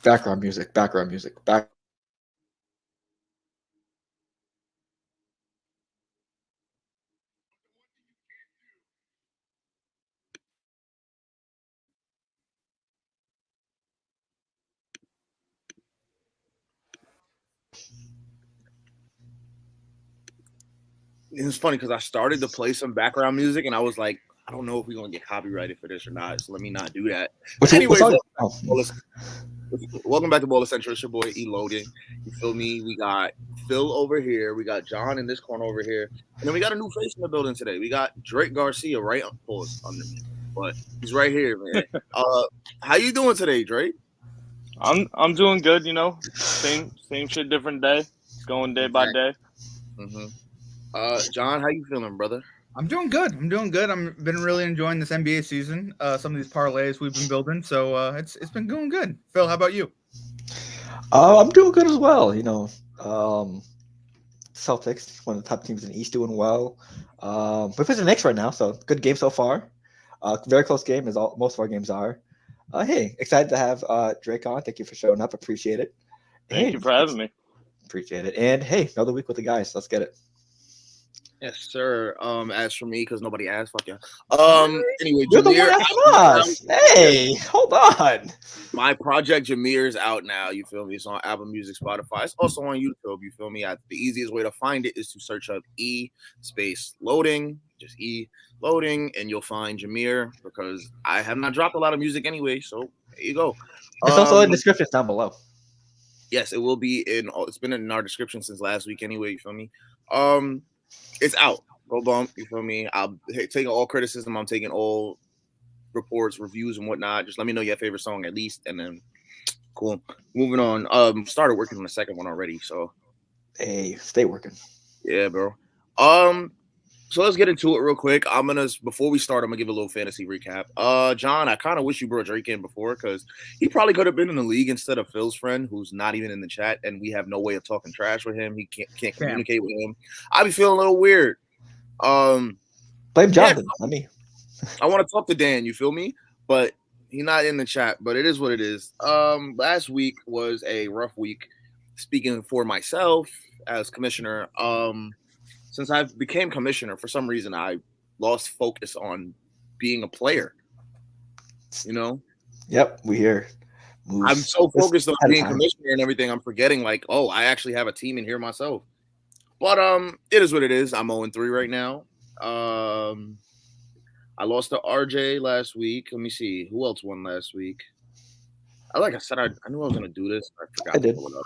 Background music. Background music. Back. It's funny because I started to play some background music and I was like, I don't know if we're gonna get copyrighted for this or not, so let me not do that. But What's anyways, on? Oh. welcome back to Ball Central. It's your boy E Loading. You feel me? We got Phil over here, we got John in this corner over here, and then we got a new face in the building today. We got Drake Garcia right up pause under me, but he's right here, man. How you doing today, Drake? I'm doing good, you know. Same shit, different day. Going day by day. Mm-hmm. John, how you feeling, brother? I'm doing good. I've been really enjoying this NBA season. Some of these parlays we've been building, so it's been going good. Phil, how about you? I'm doing good as well. Celtics, one of the top teams in the East, doing well. We're facing the Knicks right now, so good game so far. Very close game, as most of our games are. Hey, excited to have Drake on. Thank you for showing up. Appreciate it. Thank you for having me. Appreciate it. And hey, another week with the guys. Let's get it. Yes, sir. As for me, because nobody asked, fuck yeah. Anyway, You're the one Jamir, asking us. Hey, hold on. my project Jamir is out now. You feel me? It's on Apple Music, Spotify. It's also on YouTube. You feel me? The easiest way to find it is to search up E space loading, just E loading, and you'll find Jamir because I have not dropped a lot of music anyway. So there you go. It's also in the description down below. Yes, it will be in. It's been in our description since last week anyway. You feel me? It's out. Go bump. You feel me? I'm taking all criticism. I'm taking all reports, reviews, and whatnot. Just let me know your favorite song at least, and then cool. Moving on. Started working on the second one already. So hey, stay working. Yeah, bro. So let's get into it real quick. Before we start, I'm gonna give a little fantasy recap. John, I kind of wish you brought Drake in before because he probably could have been in the league instead of Phil's friend, who's not even in the chat, and we have no way of talking trash with him. He can't communicate with him. I be feeling a little weird. Blame Jonathan, not me. I want to talk to Dan. You feel me? But he's not in the chat. But it is what it is. Last week was a rough week. Speaking for myself as commissioner, since I became commissioner, for some reason I lost focus on being a player. You know? Yep, we hear. I'm so focused on being commissioner and everything, I'm forgetting like, oh, I actually have a team in here myself. But it is what it is. I'm 0-3 right now. I lost to RJ last week. Let me see. Who else won last week? Like I said, I knew I was gonna do this. I forgot to pull it up.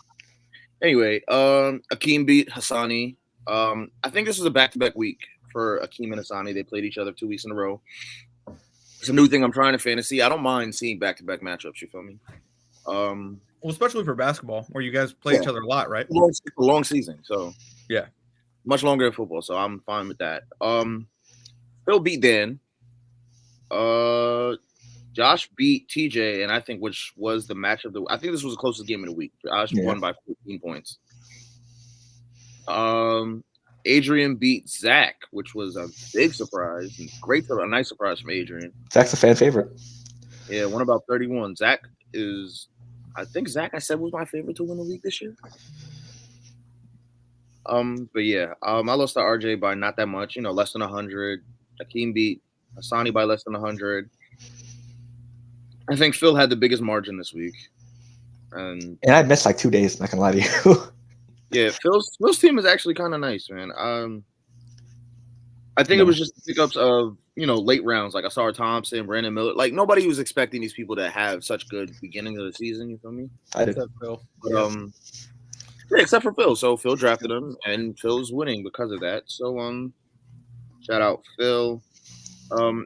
Anyway, Akeem beat Hassani. I think this was a back-to-back week for Akeem and Hassani. They played each other 2 weeks in a row. It's a new thing I'm trying to fantasy. I don't mind seeing back-to-back matchups. You feel me? Well, especially for basketball, where you guys play each other a lot, right? A long season, so yeah, much longer than football. So I'm fine with that. Phil beat Dan. Josh beat TJ, and I think which was the match of the. I think this was the closest game of the week. Josh won by 14 points. Adrian beat Zach, which was a big surprise and a nice surprise from Adrian. Zach's a fan favorite. Yeah, won about 31. Zach I said was my favorite to win the league this year. But yeah, I lost to RJ by not that much, less than 100. Akeem beat Hassani by less than 100. I think Phil had the biggest margin this week. And I missed like 2 days, not gonna lie to you. Yeah, Phil's team is actually kind of nice, man. I think it was just pickups of, late rounds, like Asar Thompson, Brandon Miller. Like, nobody was expecting these people to have such good beginning of the season, you feel me? I did. Except Phil. But, except for Phil. So Phil drafted him, and Phil's winning because of that. So, shout out Phil.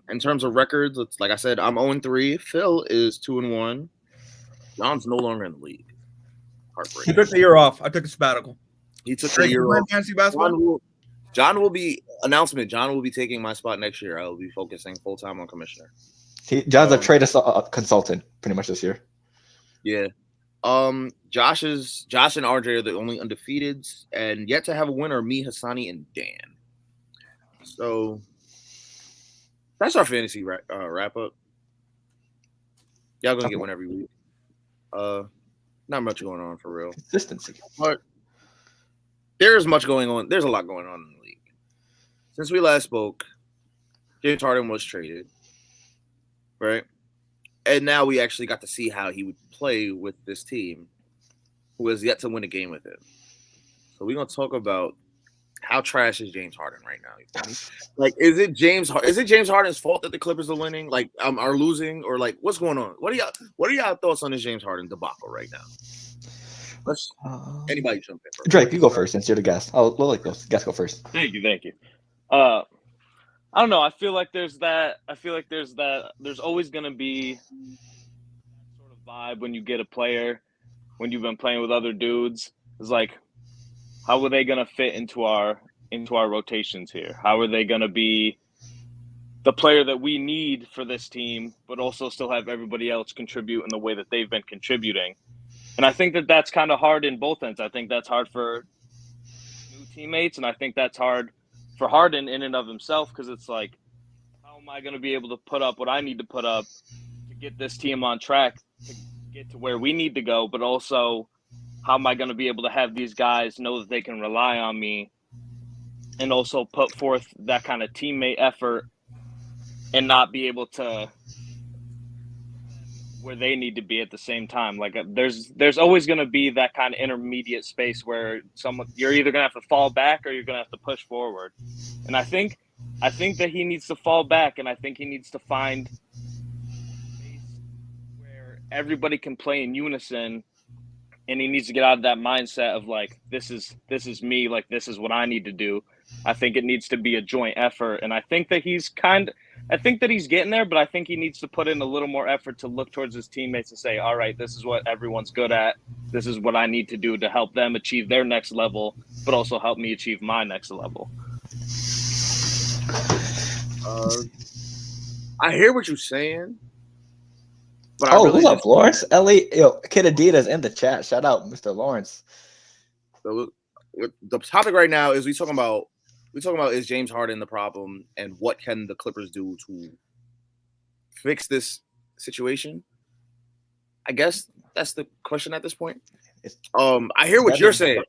In terms of records, like I said, I'm 0-3. Phil is 2-1. John's no longer in the league. He took the year off. I took a sabbatical. He took the year off. Fantasy basketball? John will be taking my spot next year. I will be focusing full time on commissioner. John's a trade consultant pretty much this year. Yeah. Josh and RJ are the only undefeateds, and yet to have a winner, me, Hassani, and Dan. So that's our fantasy wrap up. Y'all gonna get one every week. Not much going on for real. Consistency. But there's much going on. There's a lot going on in the league. Since we last spoke, James Harden was traded, right? And now we actually got to see how he would play with this team, who has yet to win a game with him. So we're gonna talk about how trash is James Harden right now. You feel me? Like, is it James Harden's fault that the Clippers are winning, like are losing, or like what's going on? What are y'all thoughts on this James Harden debacle right now? Let's anybody jump in first. Drake, you go first since you're the guest. I'll let guest go first. Thank you. I don't know. I feel like there's always gonna be that sort of vibe when you get a player, when you've been playing with other dudes. It's like, how are they gonna fit into our rotations here? How are they gonna be the player that we need for this team, but also still have everybody else contribute in the way that they've been contributing? And I think that that's kind of hard in both ends. I think that's hard for new teammates, and I think that's hard for Harden in and of himself, because it's like, how am I going to be able to put up what I need to put up to get this team on track to get to where we need to go, but also how am I going to be able to have these guys know that they can rely on me and also put forth that kind of teammate effort and not be able to where they need to be at the same time. Like, there's always going to be that kind of intermediate space where you're either going to have to fall back or you're going to have to push forward. And I think that he needs to fall back, and I think he needs to find a space where everybody can play in unison, and he needs to get out of that mindset of like, this is me, like this is what I need to do. I think it needs to be a joint effort, and I think that he's getting there, but I think he needs to put in a little more effort to look towards his teammates and say, all right, this is what everyone's good at. This is what I need to do to help them achieve their next level, but also help me achieve my next level. I hear what you're saying. But who's up, Lawrence? Kid Adidas in the chat. Shout out, Mr. Lawrence. So, the topic right now is we talking about is James Harden the problem, and what can the Clippers do to fix this situation? I guess that's the question at this point. I hear what you're saying,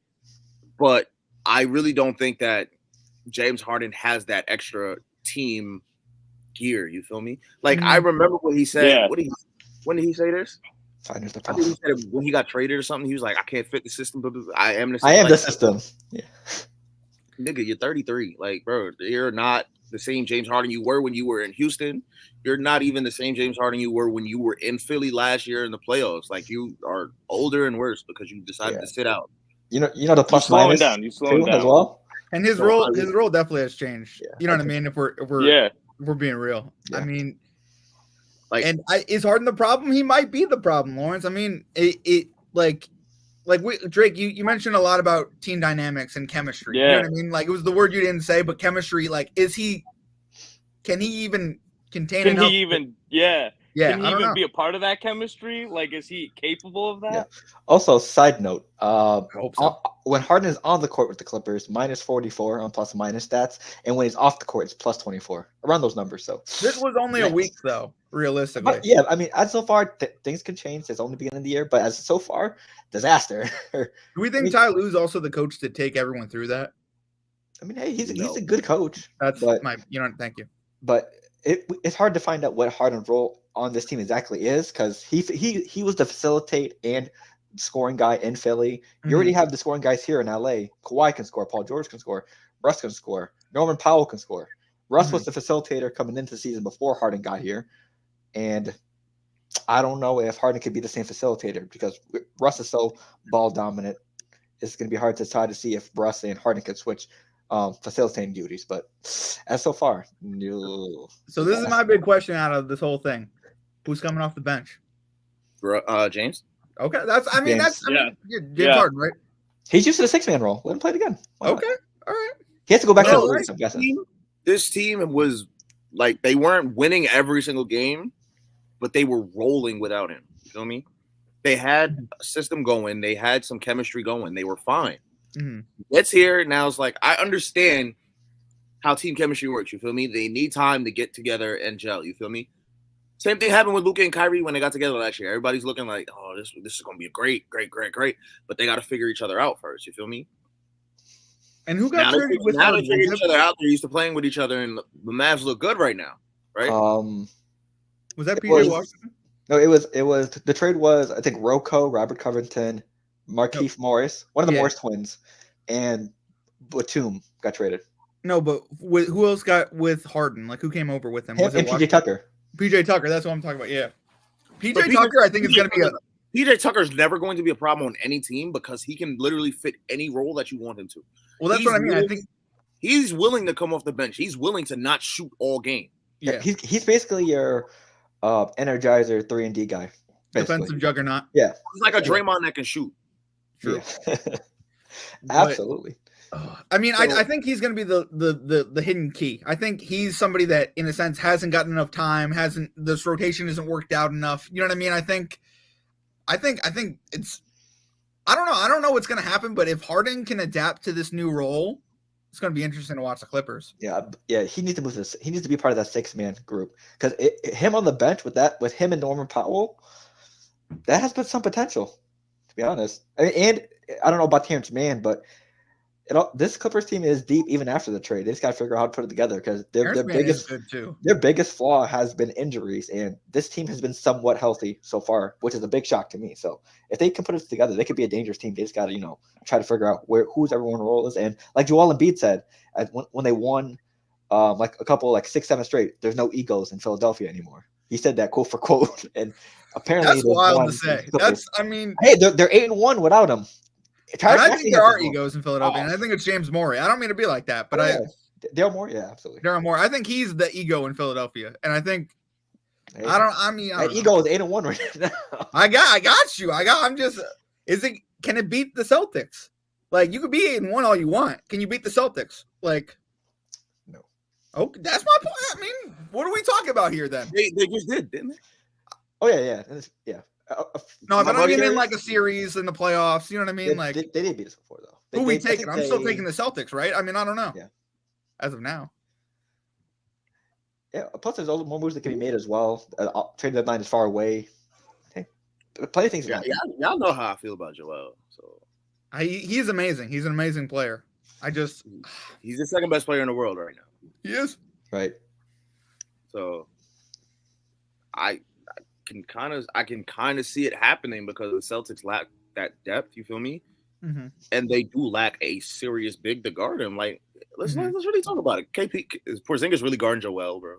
but I really don't think that James Harden has that extra team gear. You feel me? Like, I remember what he said. Yeah. When did he say this? I think he said when he got traded or something. He was like, "I can't fit the system, but I am the system." I am the system. Yeah. Nigga, you're 33. Like, bro, you're not the same James Harden you were when you were in Houston. You're not even the same James Harden you were when you were in Philly last year in the playoffs. Like, you are older and worse because you decided to sit out. You know the plus slowing minus down. You slowing down as well. And his role definitely has changed. Yeah. You know what I mean? If we're being real. Yeah. I mean, like, and is Harden the problem? He might be the problem, Lawrence. I mean, Drake, you mentioned a lot about team dynamics and chemistry. Yeah. You know what I mean? Like, it was the word you didn't say, but chemistry. Like, can he even contain? Can he even? Yeah. Yeah. Can he even be a part of that chemistry? Like, is he capable of that? Yeah. Also, side note, I hope so. When Harden is on the court with the Clippers, minus 44 on plus minus stats, and when he's off the court, it's plus 24, around those numbers. So this was only a week, though, realistically. But yeah, I mean, as so far, things can change. It's only the beginning of the year, but as so far, disaster. Do we think Ty Lue's also the coach to take everyone through that? I mean, hey, he's a good coach. That's thank you. But it's hard to find out what Harden's role on this team exactly is, because he was the facilitate and scoring guy in Philly. You already have the scoring guys here in LA. Kawhi can score, Paul George can score, Russ can score, Norman Powell can score. Russ was the facilitator coming into the season before Harden got here, and I don't know if Harden could be the same facilitator, because Russ is so ball dominant. It's going to be hard to try to see if Russ and Harden could switch facilitating duties, but as so far, no. So this is my big question out of this whole thing: who's coming off the bench? James. Okay, James Harden, right? He's used to the 6-man role. Let him play it again. Okay, all right. He has to go back to right. This team was like, they weren't winning every single game, but they were rolling without him. You feel me? They had a system going. They had some chemistry going. They were fine. It's here now. It's like, I understand how team chemistry works. You feel me? They need time to get together and gel. You feel me? Same thing happened with Luka and Kyrie when they got together last year. Everybody's looking like, oh, this is going to be a great. But they got to figure each other out first. You feel me? And who got traded with now Harden? they figured each other out. They're used to playing with each other, and the Mavs look good right now, right? Was that PJ Washington? No, it was the trade was, I think, Rocco, Robert Covington, Markieff Morris, one of the Morris twins, and Batum got traded. No, but who else got with Harden? Like, who came over with him? Was it PJ Tucker? PJ Tucker, that's what I'm talking about. Yeah, PJ Tucker, I think is going to be PJ Tucker's never going to be a problem on any team because he can literally fit any role that you want him to. Well, that's what I mean. I think he's willing to come off the bench. He's willing to not shoot all game. Yeah, he's basically your energizer 3-and-D guy. Basically. Defensive juggernaut. Yeah, he's like a Draymond that can shoot. True. Yeah. Absolutely. I mean, I think he's going to be the hidden key. I think he's somebody that, in a sense, hasn't gotten enough time. This rotation isn't worked out enough. You know what I mean? I think it's. I don't know. I don't know what's going to happen, but if Harden can adapt to this new role, it's going to be interesting to watch the Clippers. Yeah. He needs to move this. He needs to be part of that 6-man group because him on the bench with him and Norman Powell, that has been some potential, to be honest. And I don't know about Terrence Mann, but this Clippers team is deep even after the trade. They just got to figure out how to put it together because their biggest flaw has been injuries, and this team has been somewhat healthy so far, which is a big shock to me. So if they can put it together, they could be a dangerous team. They just got to try to figure out who's everyone's role is. And like Joel Embiid said, when they won like a couple 6-7 straight, there's no egos in Philadelphia anymore. He said that quote for quote, and apparently that's wild to say. Hey, they're 8-1 without him. I think there are egos in Philadelphia, and I think it's James Morey. I don't mean to be like that, but Daryl Morey, yeah, absolutely. Daryl Morey, I think he's the ego in Philadelphia, and I think ego is 8-1 right now. I got you. I'm just. Can it beat the Celtics? Like, you could be 8-1 all you want. Can you beat the Celtics? Like, no. Oh, that's my point. I mean, what are we talking about here then? They just did, didn't they? Oh yeah. No, but I mean in like a series in the playoffs. You know what I mean? They didn't beat us before though. Who we taking? I'm still taking the Celtics, right? I mean, I don't know. Yeah. As of now. Yeah. Plus, there's more moves that can be made as well. Trade deadline is far away. Hey, plenty of things. Y'all know how I feel about Joel. So he's amazing. He's an amazing player. He's the second best player in the world right now. He is. Right. So I can kind of see it happening because the Celtics lack that depth. You feel me? Mm-hmm. And they do lack a serious big to guard him. Like, let's really talk about it. Is Porzingis really guarding Joel, bro?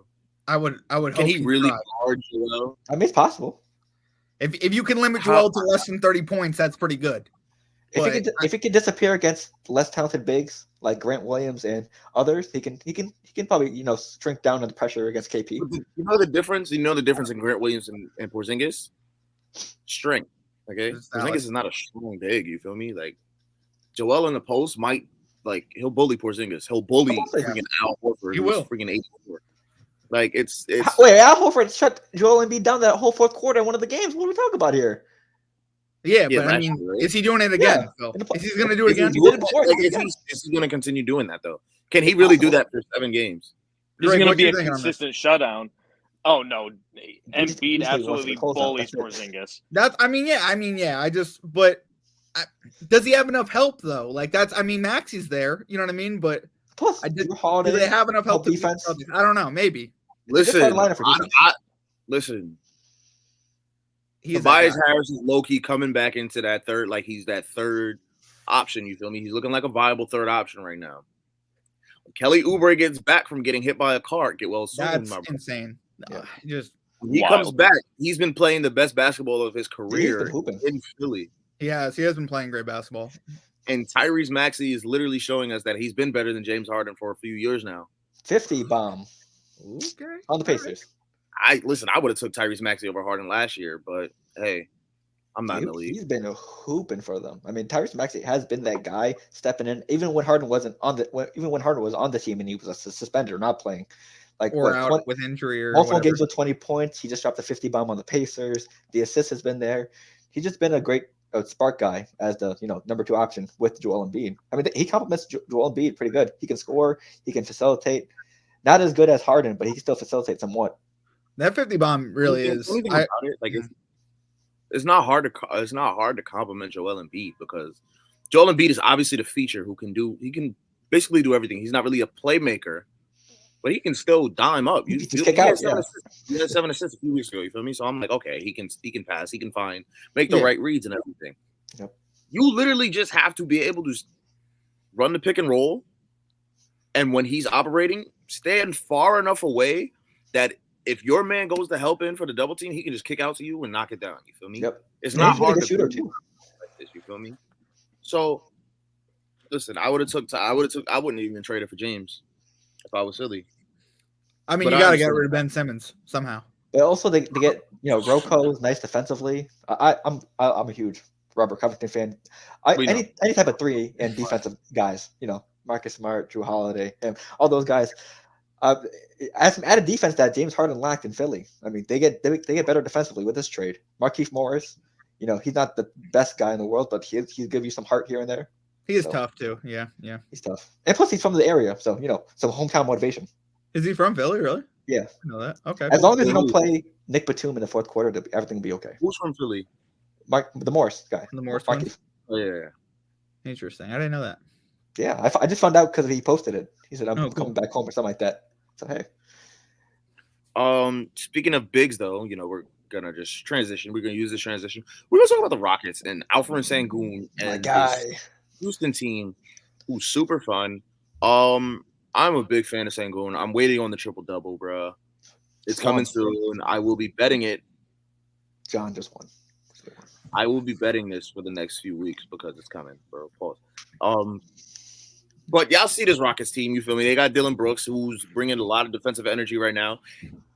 I would. Can he really guard Joel? I mean, it's possible. If you can limit Joel to less than 30 points, that's pretty good. If he can disappear against less talented bigs like Grant Williams and others, he can probably shrink down under pressure against KP. You know the difference. You know the difference in Grant Williams and Porzingis. Strength. Okay, Porzingis is not a strong big. You feel me? Like Joel in the post might he'll bully Porzingis. He'll bully freaking Al Horford. He will freaking 84. Like it's. Wait, Al Horford shut Joel Embiid down that whole fourth quarter in one of the games. What are we talking about here? Yeah, but I mean, is he doing it again? Phil? Is he going to do it again? Is he going to continue doing that though? Can he really do that for 7 games? He's going to be a consistent shutdown. Oh no, Embiid absolutely bullies Porzingis. Does he have enough help though? Like Maxey's there. You know what I mean? But plus, do they have enough help defense? I don't know. Maybe. Listen. Tobias Harris is low-key coming back into that third, like he's that third option, you feel me? He's looking like a viable third option right now. When Kelly Oubre gets back from getting hit by a car, that's insane. He comes back. He's been playing the best basketball of his career in Philly. He has been playing great basketball. And Tyrese Maxey is literally showing us that he's been better than James Harden for a few years now. 50 bomb. Okay. On the Pacers. I would have took Tyrese Maxey over Harden last year, but hey, I'm not in the league. He's been hooping for them. I mean, Tyrese Maxey has been that guy stepping in, even when Harden was on the team and he was suspended or not playing, out with injury or multiple games with 20 points. He just dropped a 50 bomb on the Pacers. The assist has been there. He's just been a great spark guy as the number 2 option with Joel Embiid. I mean, he complements Joel Embiid pretty good. He can score. He can facilitate. Not as good as Harden, but he can still facilitate somewhat. That 50 bomb really is. Anything about it, like it's not hard to compliment Joel Embiid because Joel Embiid is obviously the feature who can basically do everything. He's not really a playmaker, but he can still dime up. You had 7 assists a few weeks ago. You feel me? So I'm like, okay, he can pass, he can make the right reads and everything. Yep. You literally just have to be able to run the pick and roll, and when he's operating, stand far enough away that if your man goes to help in for the double team, he can just kick out to you and knock it down. You feel me? Yep. It's not hard to shooter too. Like this, you feel me? So, listen, I wouldn't even trade it for James if I was Philly. I mean, you got to get rid of Ben Simmons somehow. But also, they get Rocco is nice defensively. I'm a huge Robert Covington fan. Any type of 3 and defensive guys. Marcus Smart, Drew Holiday, and all those guys. As some added defense that James Harden lacked in Philly. I mean, they get better defensively with this trade. Markieff Morris, he's not the best guy in the world, but he'll give you some heart here and there. He is tough too. Yeah. He's tough, and plus he's from the area, so some hometown motivation. Is he from Philly? Really? Yeah. I know that. Okay. As long as you don't play Nick Batum in the fourth quarter, everything will be okay. Who's from Philly? The Morris guy. The Morris. Oh yeah. Interesting. I didn't know that. Yeah, I just found out because he posted it. He said, "I'm coming back home" or something like that. So hey. Speaking of bigs, though, we're gonna just transition. We're gonna use this transition. We're gonna talk about the Rockets and Alfred Sengun and this Houston team, who's super fun. I'm a big fan of Sengun. I'm waiting on the triple double, bro. It's coming soon. I will be betting it. John just won. I will be betting this for the next few weeks because it's coming, bro. Pause. But y'all see this Rockets team, you feel me? They got Dylan Brooks, who's bringing a lot of defensive energy right now.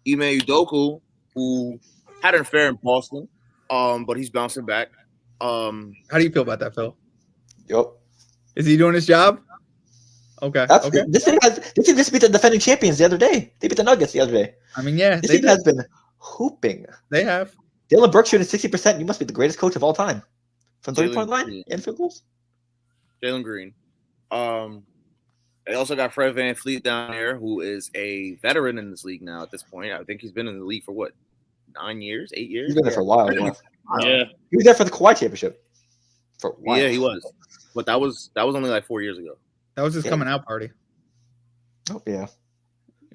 Ime Udoka, who had an affair in Boston, but he's bouncing back. How do you feel about that, Phil? Yep. Is he doing his job? Okay. Okay. This team just beat the defending champions the other day. They beat the Nuggets the other day. I mean, yeah. This team has been hooping. They have. Dylan Brooks shooting 60%. You must be the greatest coach of all time. From 3-point line and field goals. Jalen Green. They also got Fred VanVleet down there, who is a veteran in this league now at this point. I think he's been in the league for what, 9 years, 8 years? He's been there for a while. Yeah. He was there for the Kawhi championship. For a while. Yeah, he was. But that was only like 4 years ago. That was his coming out party. Oh, yeah.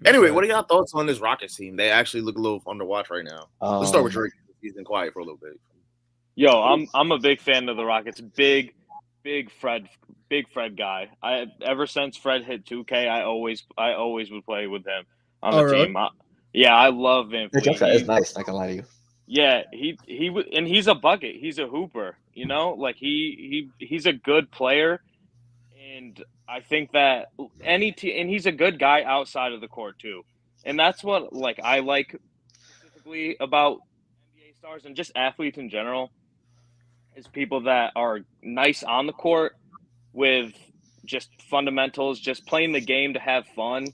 Anyway, what are y'all thoughts on this Rockets team? They actually look a little fun to watch right now. Let's start with Drake. He's been quiet for a little bit. Yo, I'm a big fan of the Rockets. Big Fred guy. Ever since Fred hit 2K, I always would play with him on the team. Yeah, I love VanVleet. That is nice. Not gonna lie to you. Yeah, and he's a bucket. He's a hooper. Like he's a good player, and I think that and he's a good guy outside of the court too. And that's what I like specifically about NBA stars and just athletes in general. Is people that are nice on the court with just fundamentals, just playing the game to have fun,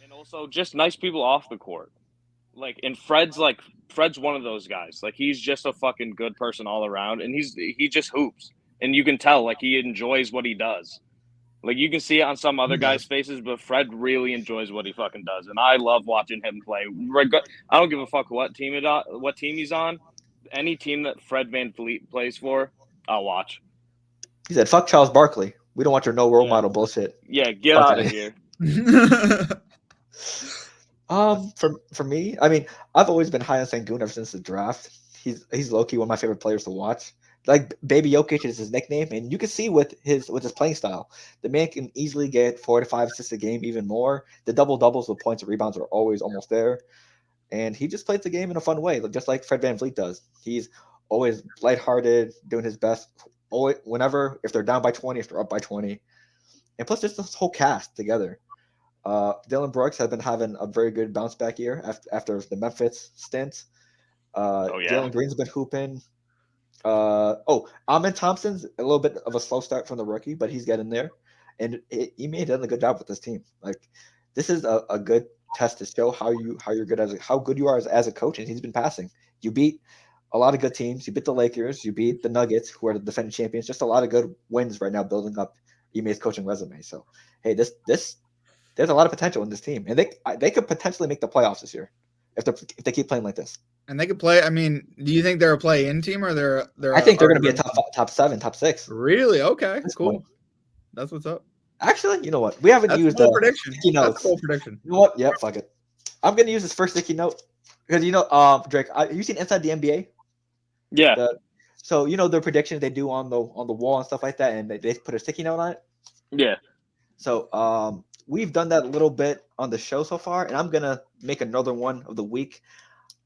and also just nice people off the court. And Fred's one of those guys. He's just a fucking good person all around, and he just hoops, and you can tell he enjoys what he does. You can see it on some other guys' faces, but Fred really enjoys what he fucking does, and I love watching him play. I don't give a fuck what team he's on. Any team that Fred VanVleet plays for, I'll watch. He said, "Fuck Charles Barkley. We don't want your no role model bullshit." Yeah, get out of here. For me, I mean, I've always been high on Sengun ever since the draft. He's low key one of my favorite players to watch. Baby Jokic is his nickname, and you can see with his playing style, the man can easily get 4 to 5 assists a game, even more. The double doubles with points and rebounds are always almost there. And he just plays the game in a fun way, just like Fred VanVleet does. He's always lighthearted, doing his best. Always, whenever, if they're down by 20, if they're up by 20. And plus, just this whole cast together. Dylan Brooks has been having a very good bounce back year after the Memphis stint. Jalen Green's been hooping. Amen Thompson's a little bit of a slow start from the rookie, but he's getting there. And he made a good job with this team. This is a good test to show how good you are as a coach, and he's been passing. You beat a lot of good teams. You beat the Lakers. You beat the Nuggets, who are the defending champions. Just a lot of good wins right now, building up Ime's coaching resume. So, hey, there's a lot of potential in this team, and they could potentially make the playoffs this year. if they keep playing like this. And they could play. I mean, do you think they're a play-in team or they're? I think they're going to be a top 7, top 6. Really? Okay, cool. That's what's up. Actually, you know what? We haven't used the sticky notes. That's a bold prediction. You know what? Yeah, fuck it. I'm going to use this first sticky note because Drake. You seen Inside the NBA? Yeah. So their predictions they do on the wall and stuff like that, and they put a sticky note on it. Yeah. So we've done that a little bit on the show so far, and I'm gonna make another one of the week.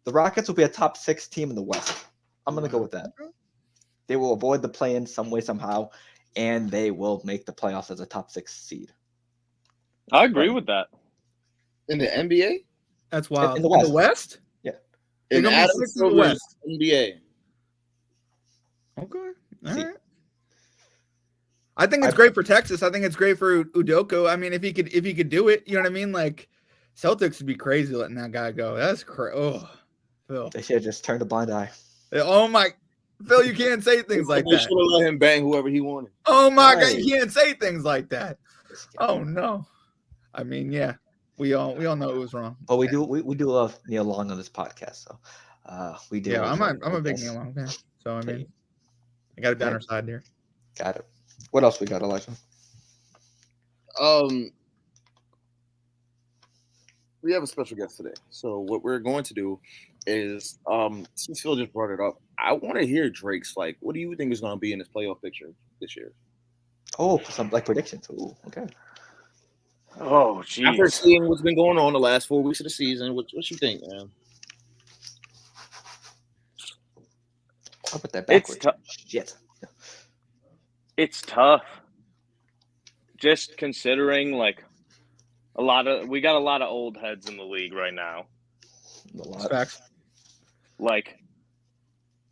The Rockets will be a top 6 team in the West. I'm gonna go with that. They will avoid the play-in some way somehow, and they will make the playoffs as a top 6 seed. I agree with that. In the NBA? That's wild. In the West? In the West? Yeah. In They're gonna be 6 in the West. NBA. Okay. All right. I think it's great for Texas. I think it's great for Udoka. I mean, if he could do it, you know what I mean? Like, Celtics would be crazy letting that guy go. That's crazy. Oh, Phil. They should have just turned a blind eye. Oh my, Phil, you can't say things like They that. should have let him bang whoever he wanted. Oh my God, you can't say things like that. Oh no. I mean, yeah, we all know it was wrong. But we do love Neil Long on this podcast, so we do. Yeah, I'm a big Neil Long fan. So I mean, I got to be on our side there. Got it. What else we got, Elijah? We have a special guest today. So what we're going to do is, since Phil just brought it up, I want to hear Drake's what do you think is going to be in his playoff picture this year? Oh, some predictions. Ooh, okay. Oh, geez. After seeing what's been going on the last 4 weeks of the season, what you think, man? I'll put that backwards. Shit. It's tough. Just considering we got a lot of old heads in the league right now. Facts.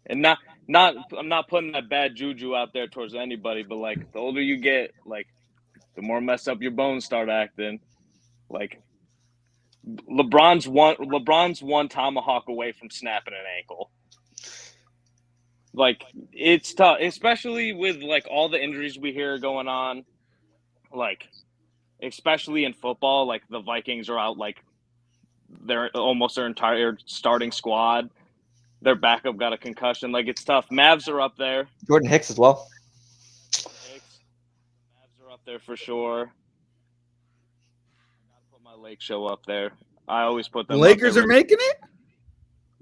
And I'm not putting that bad juju out there towards anybody, but the older you get, the more messed up your bones start acting. LeBron's one tomahawk away from snapping an ankle. It's tough, especially with all the injuries we hear going on. Especially in football, the Vikings are out they're almost their entire starting squad. Their backup got a concussion. It's tough. Mavs are up there. Jordan Hicks as well. Mavs are up there for sure. I gotta put my Lake Show up there. I always put them. Lakers are making it?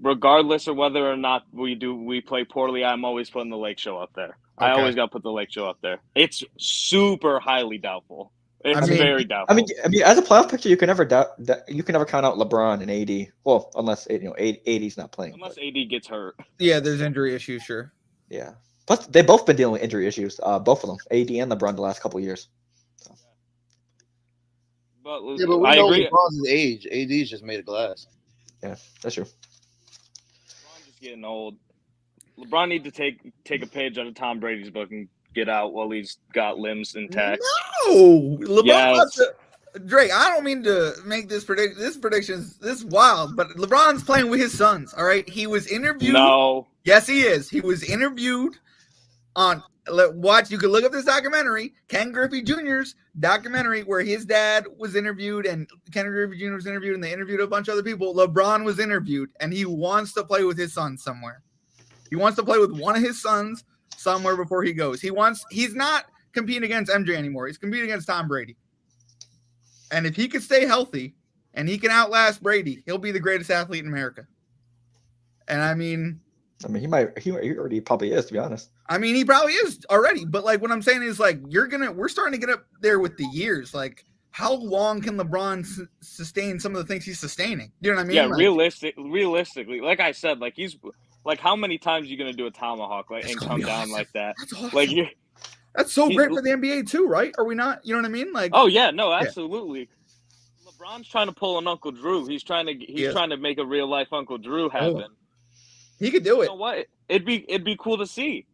Regardless of whether or not we play poorly, I'm always putting the Lake Show up there. Okay. I always got to put the Lake Show up there. It's super highly doubtful. It's very doubtful. I mean, as a playoff picture, you can never count out LeBron and AD. Well, unless AD's not playing. Unless AD gets hurt. Yeah, there's injury issues, sure. Yeah, plus they've both been dealing with injury issues. Both of them, AD and LeBron, the last couple of years. So. But we know LeBron's age. AD's just made of glass. Yeah, that's true. LeBron's just getting old. LeBron need to take a page out of Tom Brady's book and get out while he's got limbs intact. No, LeBron. Yes. Drake, I don't mean to make this prediction. This prediction's this wild, but LeBron's playing with his sons. All right, he was interviewed. No. Yes, he is. He was interviewed on. Watch. You can look up this documentary, Ken Griffey Jr.'s documentary, where his dad was interviewed and Ken Griffey Jr. was interviewed, and they interviewed a bunch of other people. LeBron was interviewed, and he wants to play with his son somewhere. He wants to play with one of his sons somewhere before he goes. He's not competing against MJ anymore. He's competing against Tom Brady. And if he could stay healthy and he can outlast Brady, he'll be the greatest athlete in America. And I mean, he already probably is, to be honest. I mean, he probably is already. But what I'm saying is we're starting to get up there with the years. How long can LeBron sustain some of the things he's sustaining? You know what I mean? Yeah, realistically, like I said, he's how many times are you gonna do a tomahawk and come down like that? That's awesome. That's so great for the NBA too, right? Are we not? You know what I mean? Oh yeah, no, absolutely. Yeah. LeBron's trying to pull an Uncle Drew. He's trying to make a real life Uncle Drew happen. He could do it. You know what? It'd be cool to see.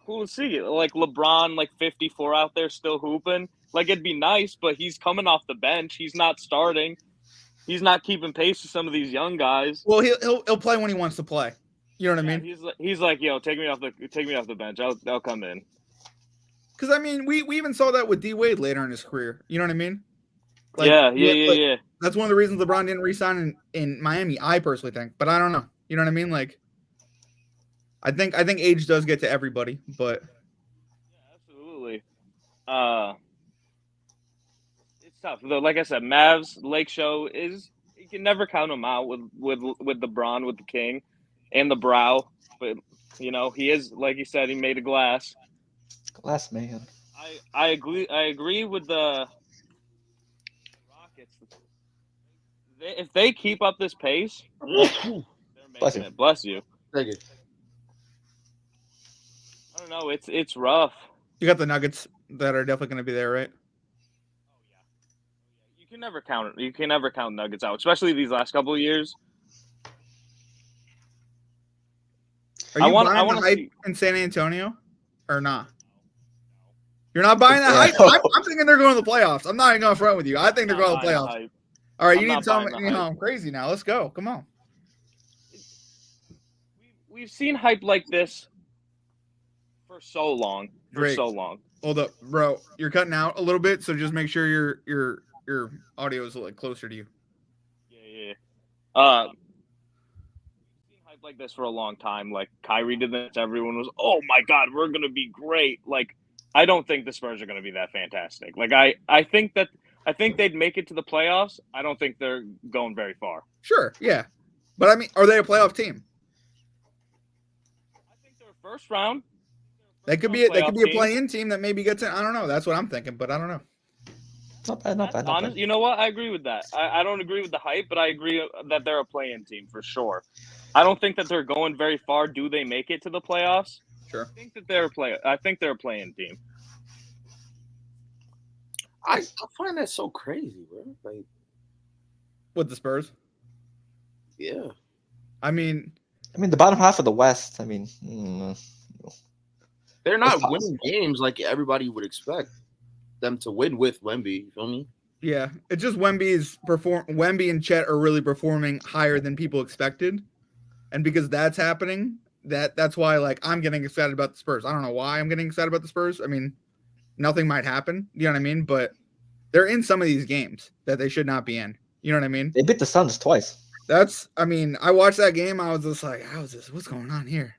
LeBron 54 out there still hooping. It'd be nice, but he's coming off the bench. He's not starting. He's not keeping pace with some of these young guys. Well, he'll play when he wants to play. You know what I mean? He's like, yo, take me off the bench. I'll come in. Because I mean, we even saw that with D Wade later in his career. You know what I mean? Yeah. that's one of the reasons LeBron didn't re-sign in Miami. I personally think, but I don't know. You know what I mean? Like, I think age does get to everybody, but yeah, absolutely. It's tough. Though, like I said, Mavs Lake Show is you can never count him out with LeBron, with the King, and the Brow. But he is, like you said, he made a glass. Glass man. I agree with the Rockets. If they keep up this pace, they're making it. Bless you. Thank you. I don't know. It's rough. You got the Nuggets that are definitely going to be there, right? You can never count it. You can never count Nuggets out, especially these last couple of years. Are you buying the hype in San Antonio or not? You're not buying the hype? I'm thinking they're going to the playoffs. I'm not even going to front with you. I think they're going to the playoffs. All right, you need to tell me how I'm crazy now. Let's go. Come on. We've seen hype like this for so long. Great. Hold up, bro. You're cutting out a little bit, so just make sure your audio is like closer to you. Yeah. We've seen hype like this for a long time. Like Kyrie did this, everyone was, oh my God, we're gonna be great. Like, I don't think the Spurs are gonna be that fantastic. Like I think they'd make it to the playoffs. I don't think they're going very far. Sure, yeah. But I mean, are they a playoff team? I think they're first round. They could be a play-in team that maybe gets in. I don't know. That's what I'm thinking, but I don't know. Not bad. Honest, you know what? I agree with that. I don't agree with the hype, but I agree that they're a play-in team for sure. I don't think that they're going very far. Do they make it to the playoffs? Sure. I think they're a play-in team. I find that so crazy, bro. Like, with the Spurs? Yeah. I mean, the bottom half of the West. They're not winning games like everybody would expect them to win with Wemby. You feel me? Yeah, it's just Wemby and Chet are really performing higher than people expected, and because that's happening, that's why I'm getting excited about the Spurs. I don't know why I'm getting excited about the Spurs. I mean, nothing might happen. You know what I mean? But they're in some of these games that they should not be in. You know what I mean? They beat the Suns twice. I watched that game. I was just like, how is this? What's going on here?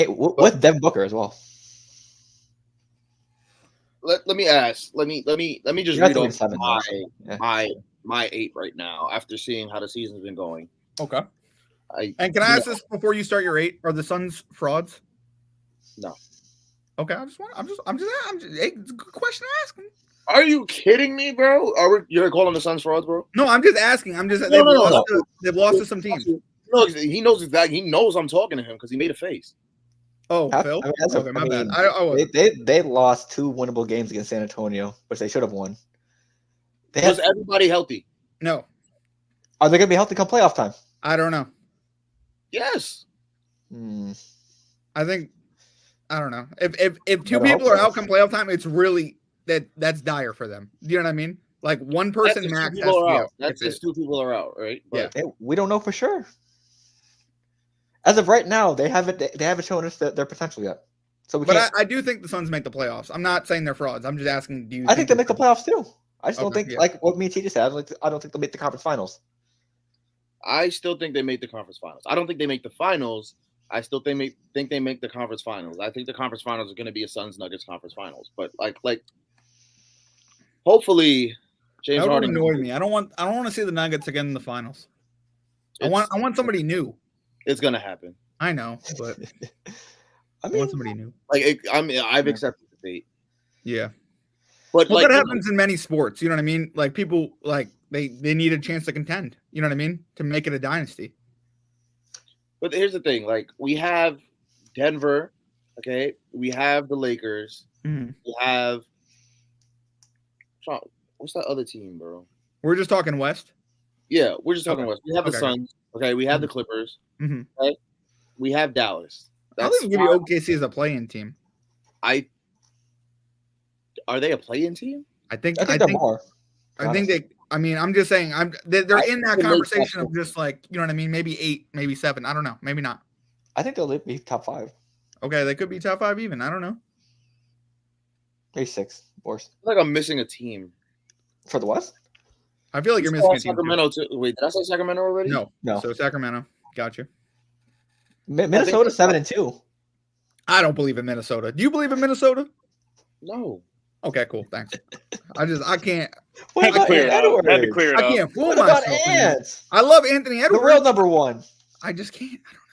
With Devin Booker as well. Let me ask. Let me just read off my 8 right now after seeing how the season's been going. Okay. And can I ask this before you start your 8? Are the Suns frauds? No. Okay, I'm just it's a good question to ask. Are you kidding me, bro? You're calling the Suns frauds, bro? No, I'm just asking. They've lost to some teams. No, he knows exactly. He knows I'm talking to him because he made a face. Oh, Phil? My bad. They lost 2 winnable games against San Antonio, which they should have won. Was everybody healthy? No. Are they going to be healthy come playoff time? I don't know. Yes. I don't know. If 2 people are out come playoff time, it's really that's dire for them. Do you know what I mean? Like one person max has to be out. That's if 2 people are out, right? But, yeah. We don't know for sure. As of right now, they haven't shown us their potential yet. So I do think the Suns make the playoffs. I'm not saying they're frauds. I'm just asking, do you I think they make the playoffs too. I just don't think, yeah. like what me and TJ said, I don't think they'll make the conference finals. I still think they make the conference finals. I don't think they make the finals. I still think they make the conference finals. I think the conference finals are going to be a Suns Nuggets conference finals. But like hopefully James Harden. That would annoy me. I don't want to see the Nuggets again in the finals. I want somebody new. It's gonna happen. I know, but I want somebody new. I've accepted the fate. Yeah, but that happens in many sports. You know what I mean? Like people, they need a chance to contend. You know what I mean? To make it a dynasty. But here's the thing: we have Denver, okay? We have the Lakers. Mm-hmm. We have what's that other team, bro? We're just talking West. Yeah, we're just talking West. We have the Suns. Okay, we have the Clippers. Mm-hmm. Okay? We have Dallas. I think give you OKC as a play-in team. Are they a play-in team? I think they're more. I think they. I mean, I'm just saying. They're in that conversation of just you know what I mean. Maybe 8, maybe 7. I don't know. Maybe not. I think they'll be top 5. Okay, they could be top 5 even. I don't know. Maybe 6. Worse. Like I'm missing a team for the West. I feel like you're missing a team. Sacramento too. Wait, did I say Sacramento already? No. No. So Sacramento. Got you. Minnesota 7-2. I don't believe in Minnesota. Do you believe in Minnesota? No. Okay, cool. Thanks. I can't. What Had to about clear it up. Edwards? Had to clear it I up. can't fool What about myself. Man. Ants? I love Anthony The Edwards. real number one. I just can't. I don't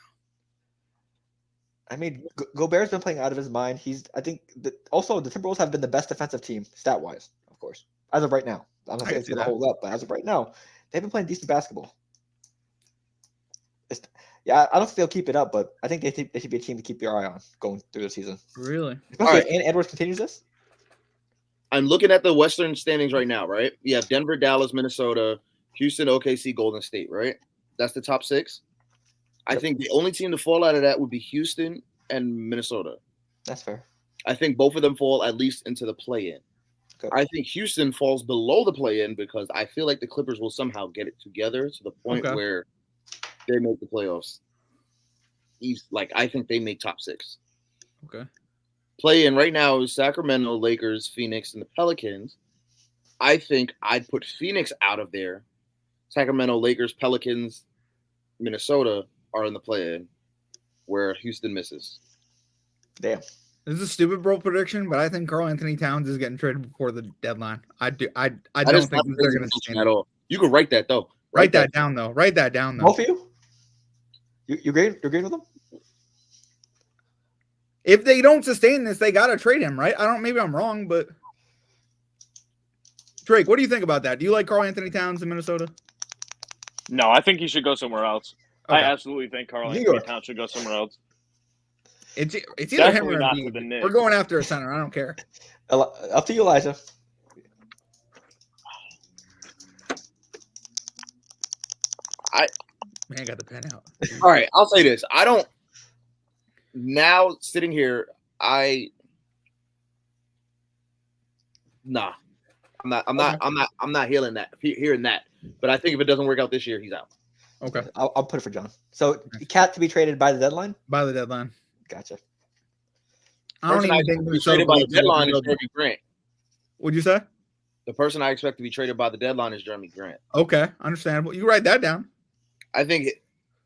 I mean, Gobert's been playing out of his mind. I think also the Timberwolves have been the best defensive team stat wise, of course, as of right now. I'm not saying it's going to hold up, but as of right now, they've been playing decent basketball. I don't think they'll keep it up, but I think they should be a team to keep your eye on going through the season. Really? Especially if Edwards continues this. I'm looking at the Western standings right now, right? You have Denver, Dallas, Minnesota, Houston, OKC, Golden State, right? That's the top 6. I think the only team to fall out of that would be Houston and Minnesota. That's fair. I think both of them fall at least into the play-in. Okay. I think Houston falls below the play-in because I feel like the Clippers will somehow get it together to the point where they make the playoffs. I think they make top 6. Okay. Play-in right now is Sacramento, Lakers, Phoenix, and the Pelicans. I think I'd put Phoenix out of there. Sacramento, Lakers, Pelicans, Minnesota are in the play-in where Houston misses. Damn. This is a stupid bold prediction, but I think Karl Anthony Towns is getting traded before the deadline. I don't think they're going to sustain at all. You can write that though. Write that down though. Write that down though. Both of you? You agree? You agree with them? If they don't sustain this, they got to trade him, right? Maybe I'm wrong, but Drake, what do you think about that? Do you like Karl Anthony Towns in Minnesota? No, I think he should go somewhere else. Okay. I absolutely think Karl Anthony Towns should go somewhere else. It's either Definitely him or not me. for the Knicks. We're going after a center. I don't care. Up to you, Elijah. Man, I got the pen out. All right, I'll say this. I don't. Now sitting here, I'm not hearing that. But I think if it doesn't work out this year, he's out. Okay. I'll put it for John. So, Cat to be traded by the deadline? By the deadline. Gotcha. I don't even think to be traded by the deadline is Jeremy Grant. What'd you say? The person I expect to be traded by the deadline is Jeremy Grant. Okay, understandable. You write that down. I think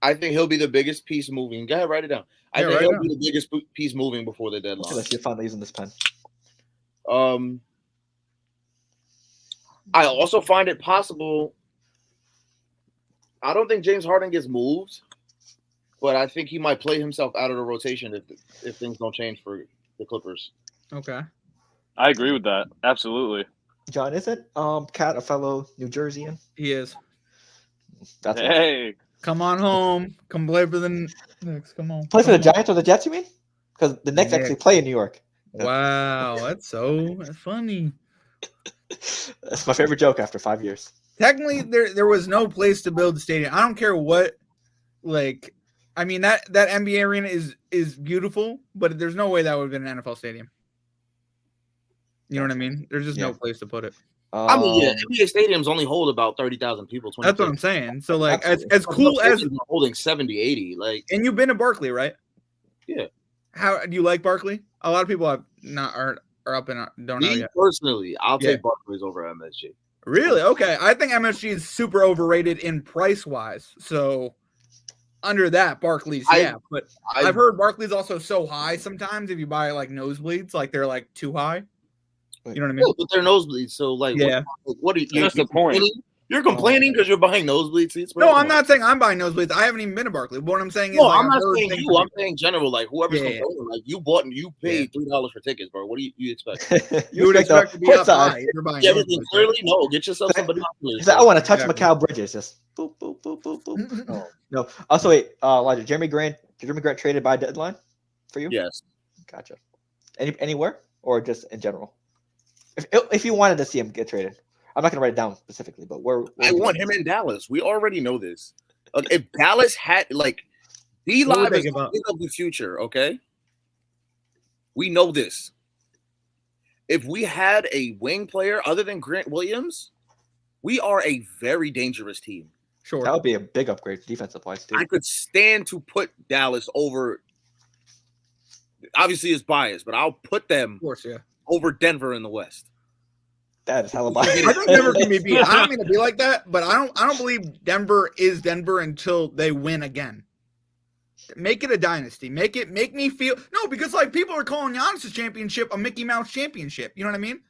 he'll be the biggest piece moving. Go ahead, write it down. I think he'll be the biggest piece moving before the deadline. You're finally using this pen. I also find it possible. I don't think James Harden gets moved, but I think he might play himself out of the rotation if things don't change for the Clippers. Okay. I agree with that. Absolutely. John, isn't Cat a fellow New Jerseyan? He is. That's hey. Come on home. Come play for the Knicks. Come on. Play for the Giants or the Jets, you mean? Because the Knicks actually play in New York. Wow, that's funny. That's my favorite joke after 5 years. Technically, there was no place to build a stadium. I don't care what, I mean that NBA arena is beautiful, but there's no way that would have been an NFL stadium. You know what I mean? There's just no place to put it. I mean, NBA stadiums only hold about 30,000 people. That's what I'm saying. So, as cool as holding 70, 80, and you've been to Barkley, right? Yeah. How do you like Barkley? A lot of people are up and don't know yet. Personally, I'll take Barkley's over MSG. Really? Okay. I think MSG is super overrated in price wise. So under that, Barkley's, but I've heard Barkley's also so high sometimes if you buy nosebleeds, they're too high. You know what I mean? Yeah, but they're nosebleeds, so what are you? That's the point. You're complaining because you're buying nosebleed seats? No, I'm not saying I'm buying nosebleeds. I haven't even been to Barkley. What I'm saying is, I'm not saying you. I'm saying general. Whoever's complaining, you paid $3 for tickets, bro. What do you expect? You would expect to be up high if you're buying everything clearly. No, get yourself somebody. I want to touch Macau Bridges. Just boop boop boop boop boop. Oh. No. Also, wait, Elijah, Jeremy Grant traded by deadline for you? Yes. Gotcha. Anywhere or just in general? If you wanted to see him get traded. I'm not going to write it down specifically, but where I want him in Dallas. We already know this. If Dallas had D-Live is of the future, okay? We know this. If we had a wing player other than Grant Williams, we are a very dangerous team. Sure. That would be a big upgrade defensive wise, too. I could stand to put Dallas over. Obviously, it's biased, but I'll put them over Denver in the West. That is hella I biased. think Denver can be beat. I don't mean to be like that, but I don't believe Denver is Denver until they win again. Make it a dynasty. Make me feel because like people are calling Giannis' championship a Mickey Mouse championship. You know what I mean?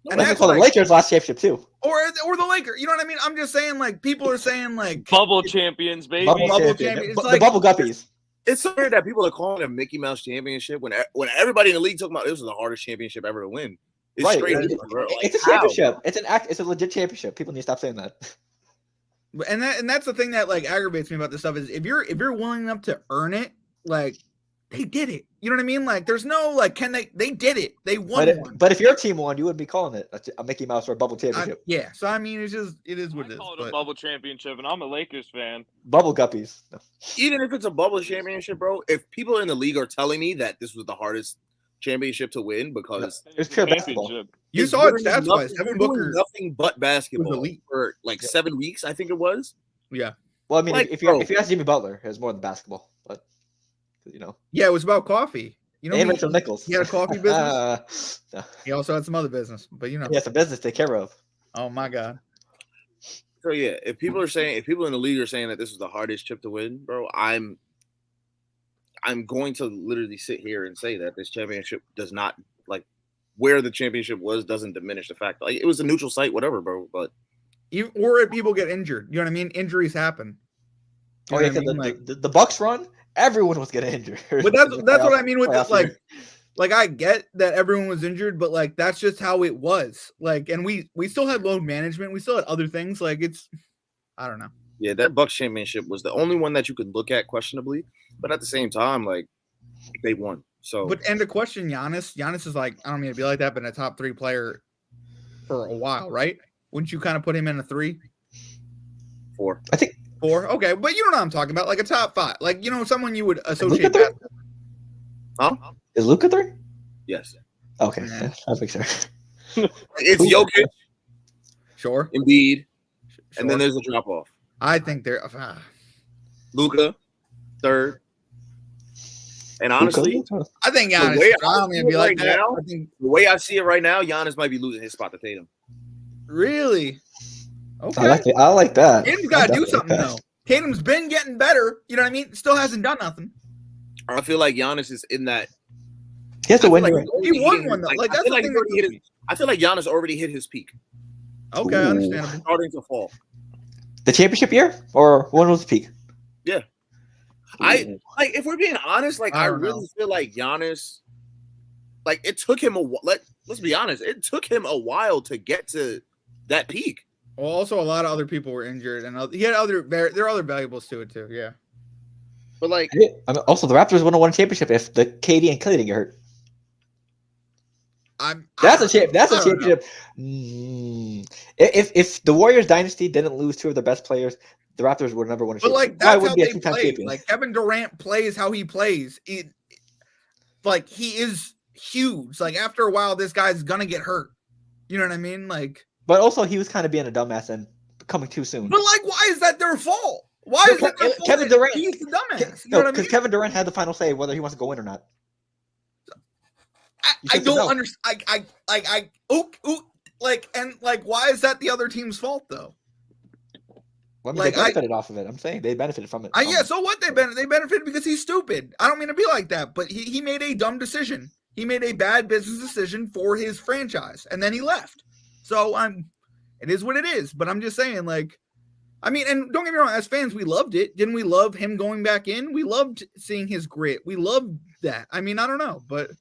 And that's called the Lakers last championship too. Or the Lakers. You know what I mean? I'm just saying like people are saying like bubble champions, baby. Bubble champions. The bubble guppies. It's so weird that people are calling it a Mickey Mouse championship when everybody in the league talking about this was the hardest championship ever to win. It's right. Straight it's a championship. It's a legit championship. People need to stop saying that. And that's the thing that like aggravates me about this stuff is if you're willing enough to earn it, like they did it. You know what I mean? Like there's no like they did it. They won one. But if your team won, you wouldn't be calling it a Mickey Mouse or a bubble championship. Yeah. So I mean it is what it is. I call it a bubble championship, and I'm a Lakers fan. Bubble guppies. No. Even if it's a bubble championship, bro, if people in the league are telling me that this was the hardest championship to win because it's pure basketball. You saw it stats wise. Devin Booker nothing but basketball for like 7 weeks, I think it was. Yeah. Well, I mean, if you ask Jimmy Butler, it was more than basketball, but you know. Yeah, it was about coffee. You know, and Rachel Nichols. He had a coffee business. No. He also had some other business, but you know. He has a business to take care of. Oh my God. So yeah, if people in the league are saying that this is the hardest chip to win, bro, I'm going to literally sit here and say that this championship does not like where the championship was doesn't diminish the fact like it was a neutral site, whatever, bro. But or if people get injured, you know what I mean? Injuries happen. Oh yeah, the Bucks run, everyone was getting injured. But that's what I mean with this, like I get that everyone was injured, but like that's just how it was. Like, and we still had load management, we still had other things. Like I don't know. Yeah, that Bucks championship was the only one that you could look at questionably, but at the same time, like they won. So, and to question Giannis is like, I don't mean to be like that, but a top 3 player for a while, right? Wouldn't you kind of put him in a 3? 4. I think 4. Okay, but you know what I'm talking about, like a top 5, like someone you would associate that. Huh? Is Luka 3? Yes. Okay, yeah. I'll make sure. It's Jokic, sure, Embiid, and then there's a drop off. I think they're Luka, 3rd. And honestly, I think Giannis. I don't mean to be like that. Now, the way I see it right now, Giannis might be losing his spot to Tatum. Really? Okay. I like that. Tatum's got to do something though. Tatum's been getting better. You know what I mean? Still hasn't done nothing. I feel like Giannis is in that. He has to win. He won one though. Like that's the thing. I feel like Giannis already hit his peak. Okay, understandable. Starting to fall. The championship year, or when was the peak? Yeah. If we're being honest, like I really feel like Giannis, like it took him let's be honest, it took him a while to get to that peak. Well, also a lot of other people were injured, and he had there are other valuables to it too. Yeah, but like also the Raptors wouldn't have won a championship if the KD and Clay didn't get hurt. That's a championship. If the Warriors dynasty didn't lose 2 of their best players, the Raptors would never win a championship. But like that's how they play. Like Kevin Durant plays how he plays. Like he is huge. Like after a while, this guy's gonna get hurt. You know what I mean? Like, but also he was kind of being a dumbass and coming too soon. But like, why is that their fault? Why is that their fault? Kevin Durant, he's the dumbass. You know what I mean? Because Kevin Durant had the final say whether he wants to go in or not. I don't understand. Why is that the other team's fault though? Well, I mean, they benefited off of it. I'm saying they benefited from it. Yeah, so what? They benefited because he's stupid. I don't mean to be like that, but he made a dumb decision. He made a bad business decision for his franchise, and then he left. So it is what it is. But I'm just saying, like, I mean, and don't get me wrong, as fans, we loved it. Didn't we love him going back in? We loved seeing his grit. We loved that. I mean, I don't know, but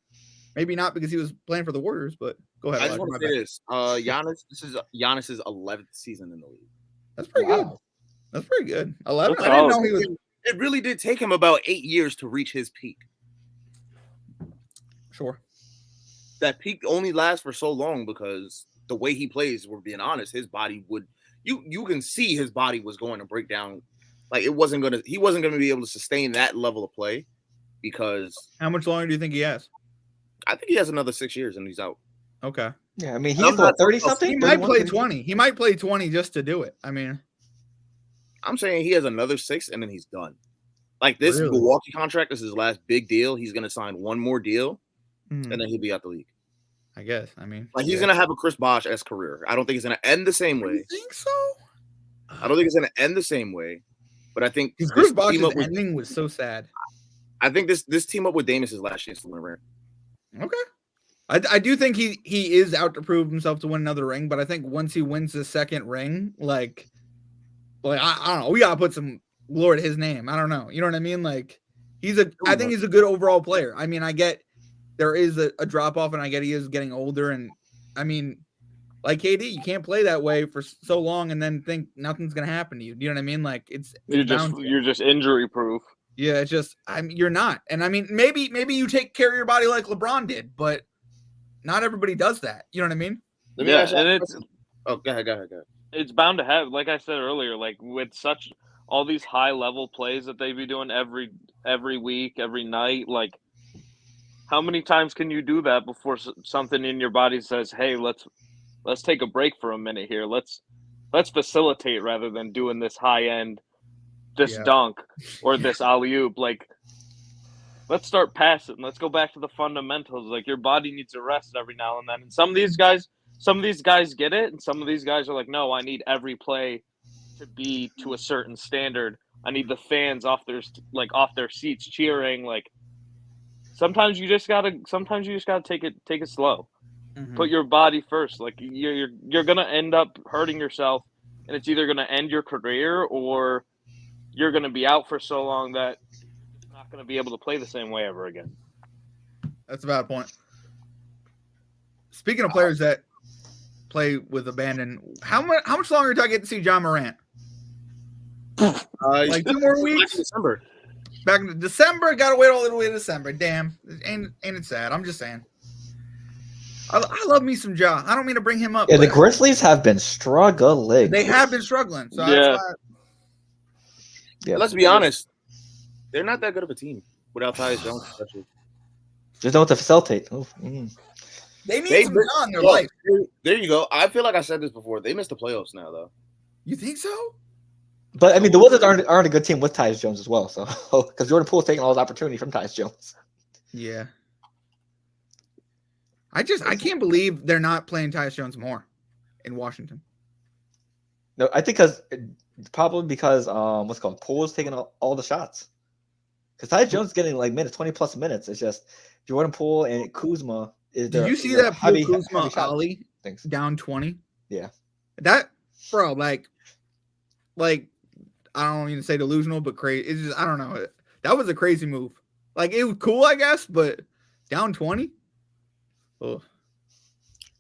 maybe not because he was playing for the Warriors. But go ahead. I just want to say this: Giannis. This is Giannis's 11th season in the league. That's pretty good. That's pretty good. 11. I didn't know he was. It really did take him about 8 years to reach his peak. Sure. That peak only lasts for so long because the way he plays, we're being honest, his body would you can see his body was going to break down. Like he wasn't gonna be able to sustain that level of play because how much longer do you think he has? I think he has another 6 years and he's out. Okay. Yeah, I mean he's 30 something. He might play 20. He might play 20 just to do it. I mean, I'm saying he has another 6 and then he's done. Like this Milwaukee contract is his last big deal. He's gonna sign one more deal and then he'll be out the league. I guess. I mean, Like he's gonna have a Chris Bosh-esque career. I don't think it's gonna end the same way. You think so? I don't think it's gonna end the same way, but I think Because Chris Bosh's ending was so sad. I think this team up with Dame is his last chance to win a ring. Okay. I do think he is out to prove himself to win another ring, but I think once he wins the second ring, like I don't know, we gotta put some glory to his name. I don't know. You know what I mean? Like I think he's a good overall player. I mean, I get there is a drop off, and I get he is getting older, and I mean, like KD, you can't play that way for so long and then think nothing's gonna happen to you. You know what I mean? Like you're just injury proof. Yeah, it's just you're not. And I mean, maybe you take care of your body like LeBron did, but not everybody does that. You know what I mean? Yeah, and go ahead. It's bound to have, like I said earlier, like with such all these high level plays that they be doing every week, every night. Like, how many times can you do that before something in your body says, "Hey, let's take a break for a minute here. Let's facilitate rather than doing this high end, this dunk or this alley-oop. Like, let's start passing. Let's go back to the fundamentals. Like, your body needs a rest every now and then. And some of these guys get it, and some of these guys are like, no, I need every play to be to a certain standard. I need the fans off their seats cheering. Like, sometimes you just gotta take it slow. Mm-hmm. Put your body first. Like, you're gonna end up hurting yourself, and it's either gonna end your career or you're gonna be out for so long that you're not gonna be able to play the same way ever again. That's a bad point. Speaking of players that play with abandon, how much longer do I get to see John Morant? Like 2 more weeks. Back in December, gotta wait all the way to December. Damn, ain't it sad? I'm just saying. I love me some Ja. I don't mean to bring him up. Yeah, the Grizzlies have been struggling. They have been struggling. So yeah. Let's be honest. They're not that good of a team without Tyus Jones, especially. Just know what to facilitate. They need some Ja in their life. There you go. I feel like I said this before. They missed the playoffs now, though. You think so? But I mean, the Wizards aren't a good team with Tyus Jones as well. So because Jordan Poole's taking all his opportunity from Tyus Jones. Yeah. I can't believe they're not playing Tyus Jones more in Washington. No, I think probably because Poole's taking all the shots. Because Tyus Jones is getting like 20+ minutes. It's just Jordan Poole and Kuzma. Did you see that Kuzma alley down 20? Yeah. That, bro, like I don't mean to say delusional, but crazy. It's just, I don't know. That was a crazy move. Like, it was cool, I guess, but down 20? Oh.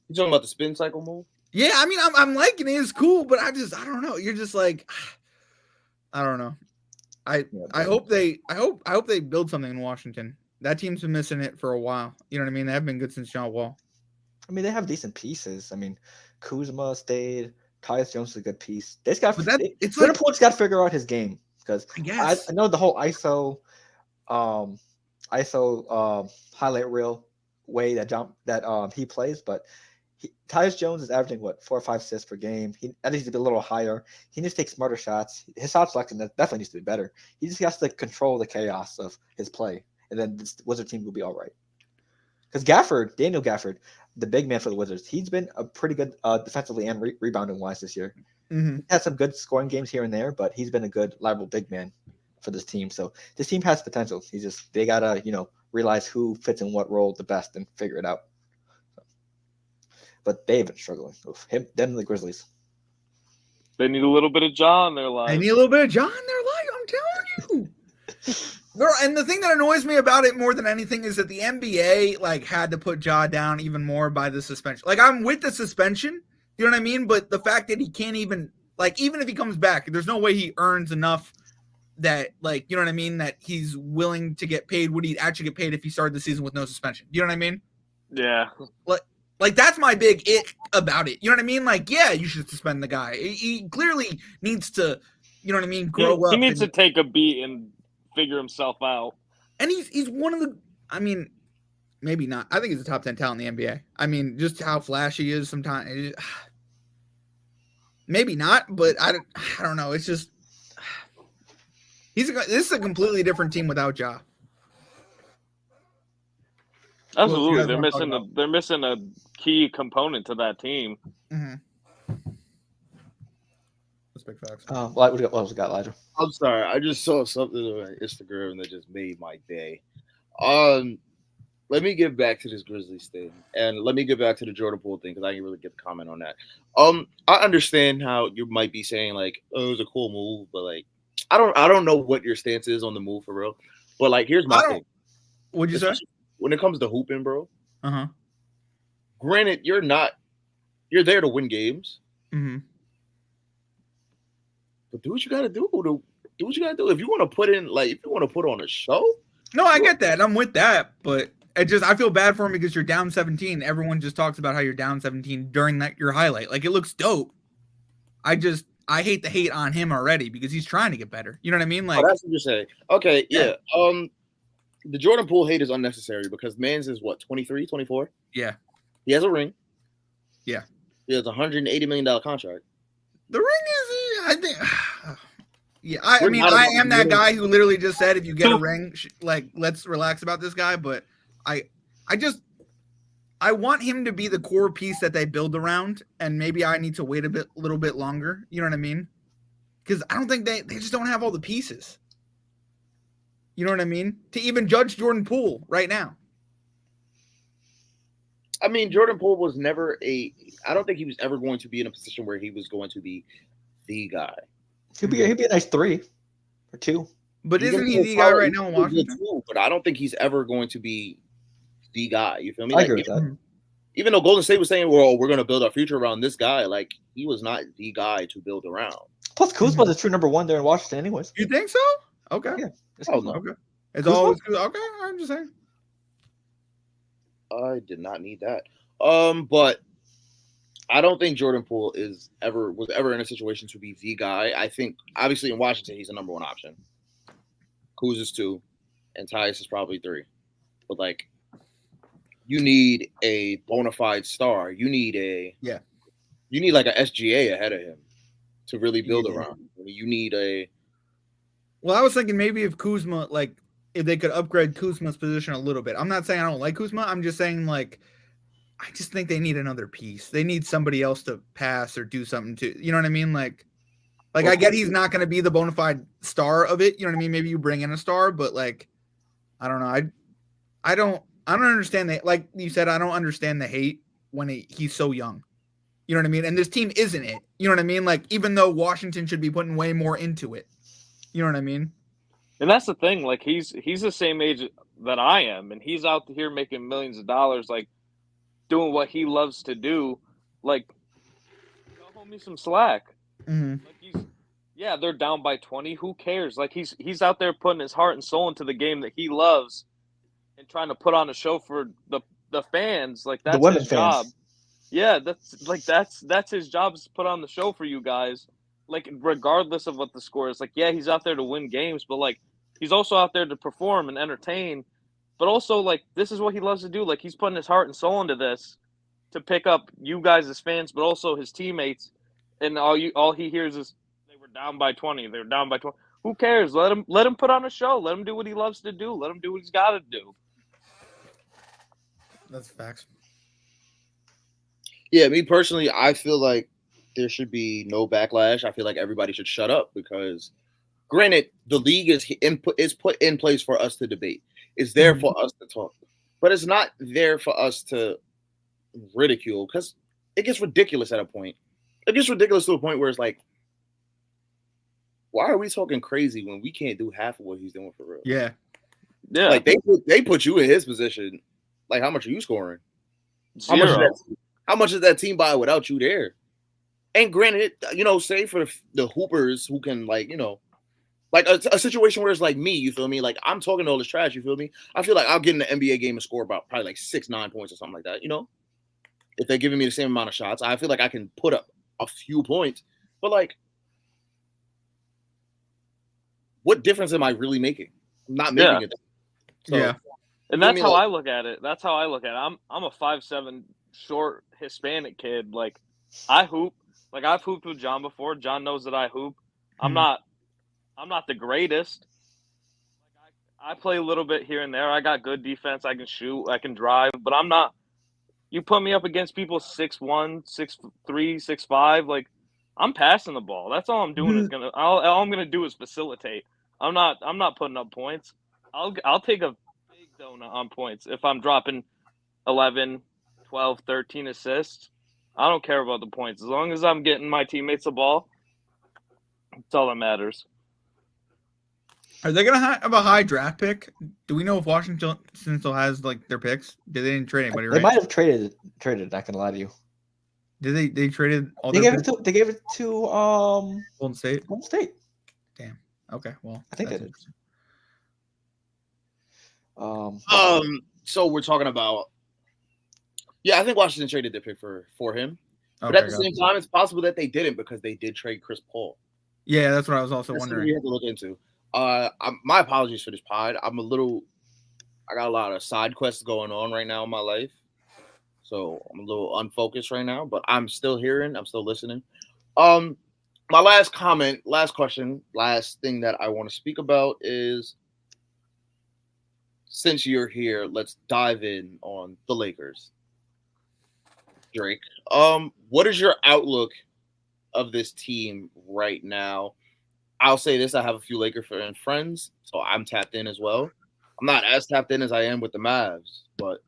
You talking about the spin cycle move? Yeah, I mean, I'm liking it. It's cool, but I don't know. You're just like, I don't know. I hope they build something in Washington. That team's been missing it for a while. You know what I mean? They have been good since John Wall. I mean, they have decent pieces. I mean, Kuzma stayed. Tyus Jones is a good piece. They just got. Jordan Poole's got to figure out his game because I know the whole ISO highlight reel way that he plays, but Tyus Jones is averaging 4 or 5 assists per game. He needs to be a little higher. He needs to take smarter shots. His shot selection definitely needs to be better. He just has to control the chaos of his play, and then this Wizard team will be all right. Because Daniel Gafford, the big man for the Wizards, he's been a pretty good defensively and rebounding wise this year. Mm-hmm. He had some good scoring games here and there, but he's been a good reliable big man for this team. So this team has potential. They gotta realize who fits in what role the best and figure it out. But they've been struggling. Them and the Grizzlies. They need a little bit of Ja in their life. I'm telling you. And the thing that annoys me about it more than anything is that the NBA had to put Ja down even more by the suspension. Like, I'm with the suspension, you know what I mean? But the fact that he can't even if he comes back, there's no way he earns enough that you know what I mean, that he's willing to get paid what he'd actually get paid if he started the season with no suspension. You know what I mean? Yeah. Like that's my big ick about it. You know what I mean? Like, yeah, you should suspend the guy. He clearly needs to, you know what I mean, grow up. He needs to take a beat and figure himself out. And he's one of the, I mean, maybe not. I think he's a top 10 talent in the NBA. I mean, just how flashy he is sometimes. Maybe not, but I don't know. It's just this is a completely different team without Ja. Absolutely, they're missing a key component to that team. Mm-hmm. That's big facts. What else we got, Elijah? I'm sorry, I just saw something on Instagram that just made my day. Let me get back to this Grizzlies thing, and let me get back to the Jordan Poole thing because I didn't really get the comment on that. I understand how you might be saying like, "Oh, it was a cool move," but like, I don't know what your stance is on the move for real. But like, here's my thing. What'd you say? When it comes to hooping, bro. Uh-huh. Granted, you're there to win games. Mm-hmm. But do what you gotta do. Do what you gotta do. If you want to put on a show. No, I get that. I'm with that, but I feel bad for him because you're down 17. Everyone just talks about how you're down 17 during your highlight. Like, it looks dope. I hate the hate on him already because he's trying to get better. You know what I mean? Like, that's what you're saying. Okay, yeah. The Jordan Poole hate is unnecessary because Mans is what, 23, 24? Yeah. He has a ring. Yeah. He has a $180 million contract. The ring is, I think. Yeah, I mean, I am that guy who literally just said, if you get a ring, like, let's relax about this guy. But I want him to be the core piece that they build around, and maybe I need to wait a little bit longer. You know what I mean? Because I don't think they just don't have all the pieces. You know what I mean? To even judge Jordan Poole right now. I mean, Jordan Poole was never I don't think he was ever going to be in a position where he was going to be the guy. He'd be a nice 3 or 2. But isn't he the guy right now in Washington? But I don't think he's ever going to be the guy. You feel me? I agree with that. Even though Golden State was saying, well, we're going to build our future around this guy, like, he was not the guy to build around. Plus, Kuzma's the true number 1 there in Washington anyways. You think so? Okay. Yeah. Okay. It's always good. Okay, I'm just saying. I did not need that. But I don't think Jordan Poole was ever in a situation to be the guy. I think obviously in Washington he's the number 1 option. Kuz is 2, and Tyrese is probably 3. But like, you need a bona fide star. You need like a SGA ahead of him to really build around. You need a. Well, I was thinking maybe if Kuzma, like, if they could upgrade Kuzma's position a little bit. I'm not saying I don't like Kuzma. I'm just saying, like, I just think they need another piece. They need somebody else to pass or do something to, you know what I mean? Like I get he's not going to be the bona fide star of it. You know what I mean? Maybe you bring in a star, but like, I don't know. I don't understand that. Like you said, I don't understand the hate when he's so young. You know what I mean? And this team isn't it. You know what I mean? Like, even though Washington should be putting way more into it. You know what I mean? And that's the thing. Like, he's the same age that I am, and he's out here making millions of dollars, like, doing what he loves to do. Like, hold me some slack. Mm-hmm. Like, they're down by 20. Who cares? Like, he's out there putting his heart and soul into the game that he loves and trying to put on a show for the fans. Like, that's his job. Yeah, that's his job, is to put on the show for you guys. Like, regardless of what the score is. Like, yeah, he's out there to win games, but like, he's also out there to perform and entertain. But also, like, this is what he loves to do. Like, he's putting his heart and soul into this to pick up you guys as fans, but also his teammates. And all he hears is they were down by 20. They were down by 20. Who cares? Let him put on a show. Let him do what he loves to do. Let him do what he's got to do. That's facts. Yeah, me personally, I feel like there should be no backlash. I feel like everybody should shut up because, granted, the league is put in place for us to debate. It's there for us to talk, but it's not there for us to ridicule because it gets ridiculous at a point. It gets ridiculous to a point where it's like, why are we talking crazy when we can't do half of what he's doing for real? Yeah. Like, they put you in his position. Like, how much are you scoring? 0. How much is that team buy without you there? And granted, say for the hoopers who can, like, like a situation where it's like me, you feel me? Like, I'm talking all this trash, you feel me? I feel like I'll get in the NBA game and score about probably like 6-9 points or something like that, If they're giving me the same amount of shots, I feel like I can put up a few points. But, like, what difference am I really making? I'm not making it. So, yeah. And that's how I look at it. That's how I look at it. I'm a 5'7" short Hispanic kid. Like, I hoop. Like, I've hooped with John before. John knows that I hoop. I'm not the greatest. Like, I play a little bit here and there. I got good defense. I can shoot. I can drive. But I'm not, You put me up against people 6'1", 6'3", 6'5", like I'm passing the ball. That's all I'm doing is all I'm gonna do is facilitate. I'm not putting up points. I'll take a big donut on points if I'm dropping 11, 12, 13 assists. I don't care about the points. As long as I'm getting my teammates the ball, that's all that matters. Are they gonna have a high draft pick? Do we know if Washington still has like their picks? Did they didn't trade anybody? They might have traded. Not gonna lie to you. Did they traded all? They gave it to Golden State. Golden State. Damn. Okay. Well, I think they did. So we're talking about. Yeah, I think Washington traded their pick for him. But at the same time, it's possible that they didn't because they did trade Chris Paul. Yeah, that's what I was also wondering. We have to look into. My apologies for this pod. I got a lot of side quests going on right now in my life. So I'm a little unfocused right now, but I'm still hearing, I'm still listening. My last comment, last question, last thing that I want to speak about is, since you're here, let's dive in on the Lakers. Drake, what is your outlook of this team right now? I'll say this: I have a few Laker friends, so I'm tapped in as well. I'm not as tapped in as I am with the Mavs, but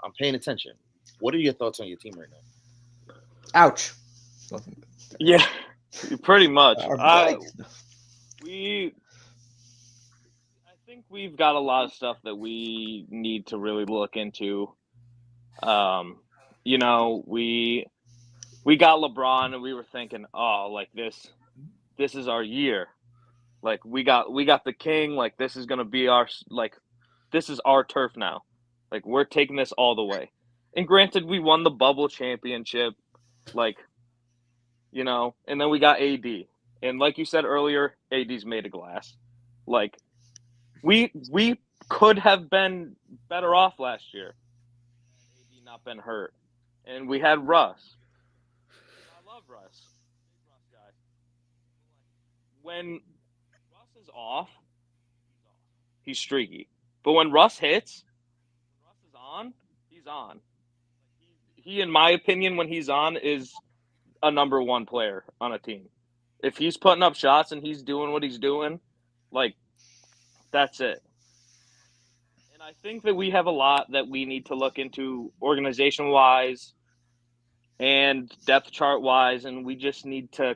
I'm paying attention. What are your thoughts on your team right now? Ouch. Yeah, pretty much. I think we've got a lot of stuff that we need to really look into. You know, we got LeBron and we were thinking, oh, like this is our year. Like we got the king, like this is gonna be this is our turf now. Like we're taking this all the way. And granted, we won the bubble championship, like, you know, and then we got AD. And like you said earlier, AD's made of glass. Like we could have been better off last year. AD not been hurt. And we had Russ. I love Russ. When Russ is off, he's streaky. But when Russ hits, when Russ is on, he's on. He, in my opinion, when he's on, is a number one player on a team. If he's putting up shots and he's doing what he's doing, like, that's it. And I think that we have a lot that we need to look into organization-wise and depth chart-wise, and we just need to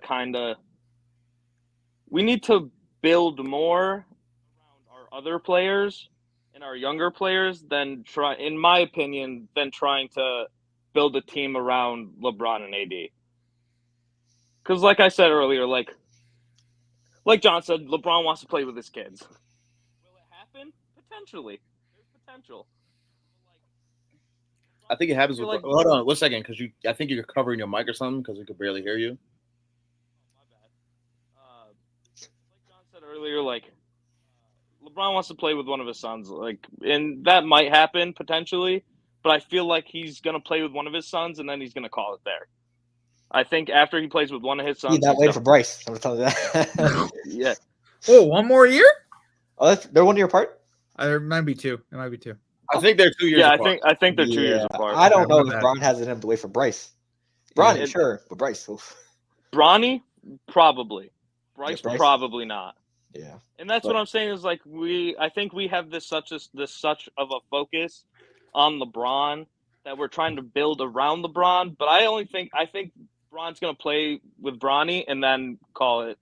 we need to build more around our other players and our younger players than in my opinion, trying to build a team around LeBron and AD. Because like I said earlier, like John said, LeBron wants to play with his kids. Will it happen? Potentially. There's potential. I think it happens with. Hold on, 1 second, because I think you're covering your mic or something because we could barely hear you. Like John said earlier, like LeBron wants to play with one of his sons, like, and that might happen potentially. But I feel like he's gonna play with one of his sons, and then he's gonna call it there. I think after he plays with one of his sons, he's not waiting for Bryce. I'm telling you that. Yeah. Oh, 1 more year? Oh, they're 1 year apart. There might be 2. It might be 2. I think they're 2 years. Yeah, apart. I think they're 2 years apart. I don't know if Bron has it in him to wait for Bryce. Bronny, sure, but Bryce. Oof. Bronny, probably. Bryce, probably not. Yeah. And that's what I'm saying is like I think we have such of a focus on LeBron that we're trying to build around LeBron. But I think Bron's gonna play with Bronny and then call it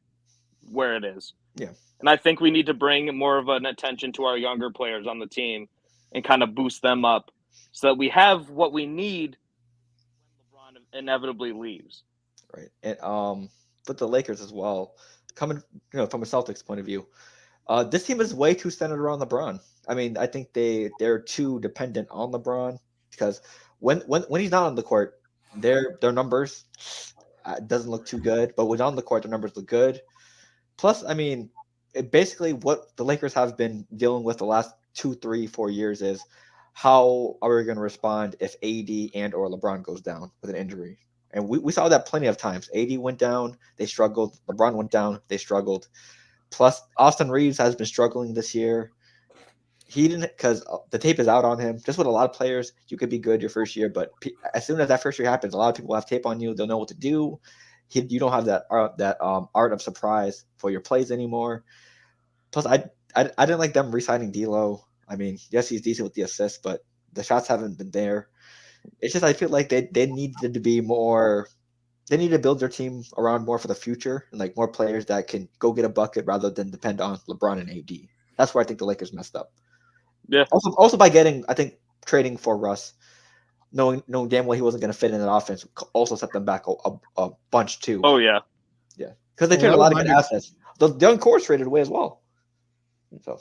where it is. Yeah. And I think we need to bring more of an attention to our younger players on the team and kind of boost them up so that we have what we need when LeBron inevitably leaves. Right. And with the Lakers as well, coming from a Celtics point of view, this team is way too centered around LeBron. I mean, I think they're too dependent on LeBron because when he's not on the court, their numbers doesn't look too good. But when on the court, their numbers look good. Plus, I mean, basically what the Lakers have been dealing with the last 2, 3, 4 years is how are we going to respond if AD and or LeBron goes down with an injury? And we saw that plenty of times. AD went down, they struggled. LeBron went down, they struggled. Plus, Austin Reeves has been struggling this year. he didn't, because the tape is out on him. Just with a lot of players, you could be good your first year, but as soon as that first year happens, a lot of people have tape on you. They'll know what to do. You don't have that art of surprise for your plays anymore. Plus, I didn't like them re-signing D'Lo. I mean, yes, he's decent with the assists, but the shots haven't been there. It's just I feel like they needed to be more. They need to build their team around more for the future, and like more players that can go get a bucket rather than depend on LeBron and AD. That's where I think the Lakers messed up. Yeah. Also by trading for Russ, knowing damn well he wasn't going to fit in that offense, also set them back a bunch too. Oh yeah, because they traded a lot of good assets. The young core traded away as well. So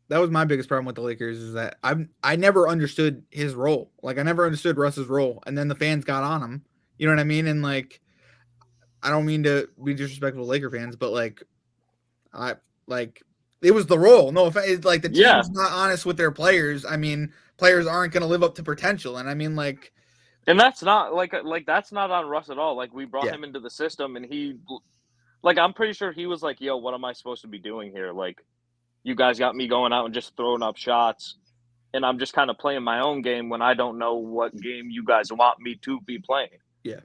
that was my biggest problem with the Lakers is that I never understood his role. Like I never understood Russ's role, and then the fans got on him. You know what I mean? And like, I don't mean to be disrespectful to Laker fans, but like, it was the role. No offense. Like the team's not honest with their players. I mean, players aren't going to live up to potential, and I mean like, and that's not like that's not on Russ at all. Like we brought him into the system, and he, like I'm pretty sure he was like, "Yo, what am I supposed to be doing here? Like, you guys got me going out and just throwing up shots, and I'm just kind of playing my own game when I don't know what game you guys want me to be playing." Yeah.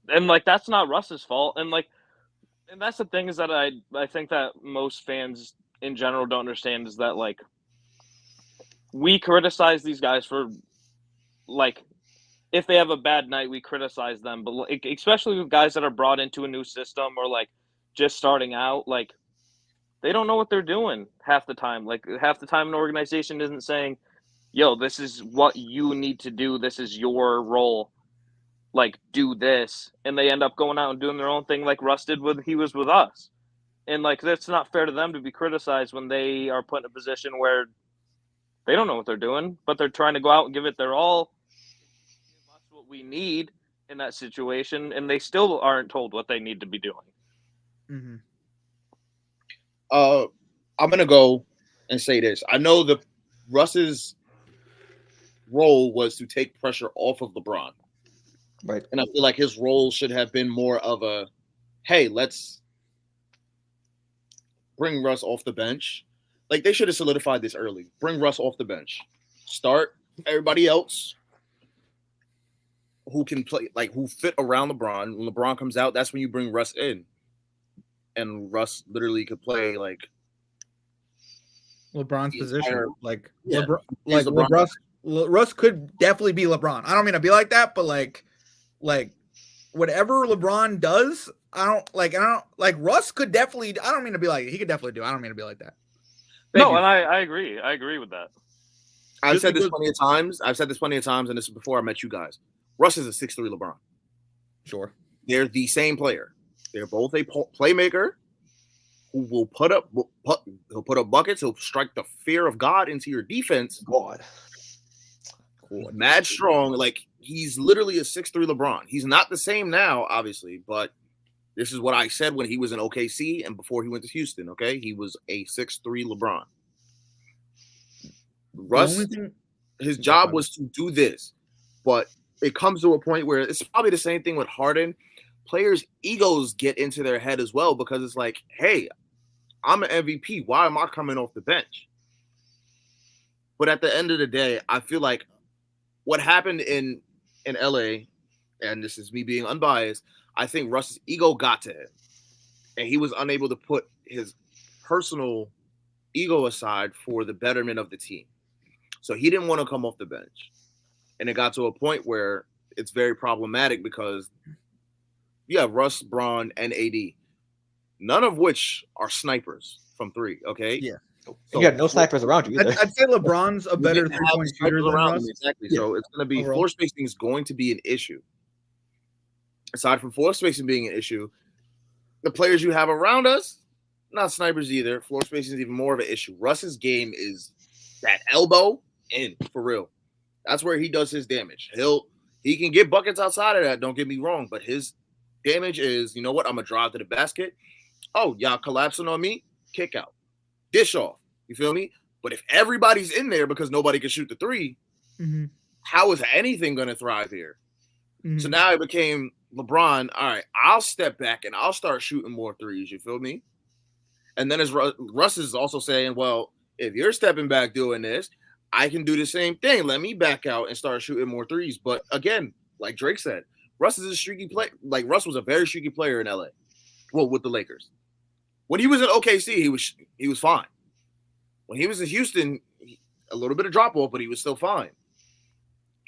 And like that's not Russ's fault. And like and that's the thing is that I think that most fans in general don't understand is that like we criticize these guys for like if they have a bad night we criticize them, but like, especially with guys that are brought into a new system or like just starting out, like they don't know what they're doing half the time. Like half the time an organization isn't saying, "Yo, this is what you need to do. This is your role. Like, do this," and they end up going out and doing their own thing like Russ did when he was with us. And, like, that's not fair to them to be criticized when they are put in a position where they don't know what they're doing, but they're trying to go out and give it their all, give us what we need in that situation, and they still aren't told what they need to be doing. Mm-hmm. I'm going to go and say this. I know the Russ's role was to take pressure off of LeBron. Right. And I feel like his role should have been more of a, hey, let's bring Russ off the bench. Like they should have solidified this early. Bring Russ off the bench. Start everybody else who can play, like who fit around LeBron. When LeBron comes out, that's when you bring Russ in. And Russ literally could play like LeBron's position. Like LeBron. Russ could definitely be LeBron. I don't mean to be like that, but like whatever LeBron does, I don't like Russ could definitely. I don't mean to be like he could definitely do. I don't mean to be like that. And I agree. I agree with that. I've said this plenty of times, and this is before I met you guys. Russ is a 6'3" LeBron. Sure, they're the same player. They're both a playmaker who will put up buckets. He'll strike the fear of God into your defense. God. Mad strong, like he's literally a 6'3" LeBron. He's not the same now, obviously, but this is what I said when he was in OKC and before he went to Houston. Okay, he was a 6'3" LeBron. Russ, his job was to do this, but it comes to a point where it's probably the same thing with Harden. Players' egos get into their head as well because it's like, hey, I'm an MVP. Why am I coming off the bench? But at the end of the day, I feel like what happened in LA, and this is me being unbiased, I think Russ's ego got to him. And he was unable to put his personal ego aside for the betterment of the team. So he didn't want to come off the bench. And it got to a point where it's very problematic because you have Russ, Braun, and AD, none of which are snipers from three, okay? Yeah. So, you have no snipers around you either. I'd say LeBron's a better three-point shooter than Russ. Exactly. Yeah. So it's going to be floor spacing is going to be an issue. Aside from floor spacing being an issue, the players you have around us, not snipers either. Floor spacing is even more of an issue. Russ's game is that elbow in for real. That's where he does his damage. He can get buckets outside of that. Don't get me wrong, but his damage is, you know what? I'm gonna drive to the basket. Oh, y'all collapsing on me? Kick out. Dish off. You feel me? But if everybody's in there because nobody can shoot the three, how is anything going to thrive here? So now it became LeBron. All right, I'll step back and I'll start shooting more threes. You feel me? And then as Russ is also saying, well, if you're stepping back doing this, I can do the same thing. Let me back out and start shooting more threes. But again, like Drake said, Russ is a streaky player. Like Russ was a very streaky player in LA. Well, with the Lakers. When he was in OKC, he was fine. When he was in Houston, a little bit of drop off, but he was still fine.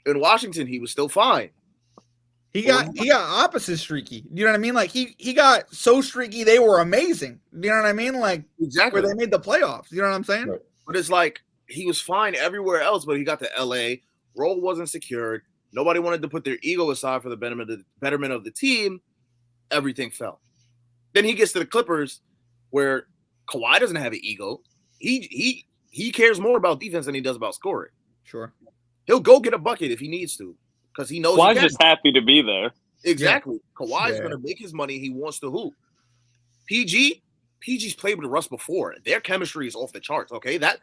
In Washington, he was still fine. He got opposite streaky. You know what I mean? Like he got so streaky they were amazing. You know what I mean? Like exactly where they made the playoffs. You know what I'm saying? Right. But it's like he was fine everywhere else, but he got to LA. Role wasn't secured. Nobody wanted to put their ego aside for the betterment of the team. Everything fell. Then he gets to the Clippers, where Kawhi doesn't have an ego. He cares more about defense than he does about scoring. Sure. He'll go get a bucket if he needs to, because he knows. Kawhi's just happy to be there. Exactly. Yeah. Kawhi's going to make his money. He wants to hoop. PG's played with Russ before. Their chemistry is off the charts. Okay, that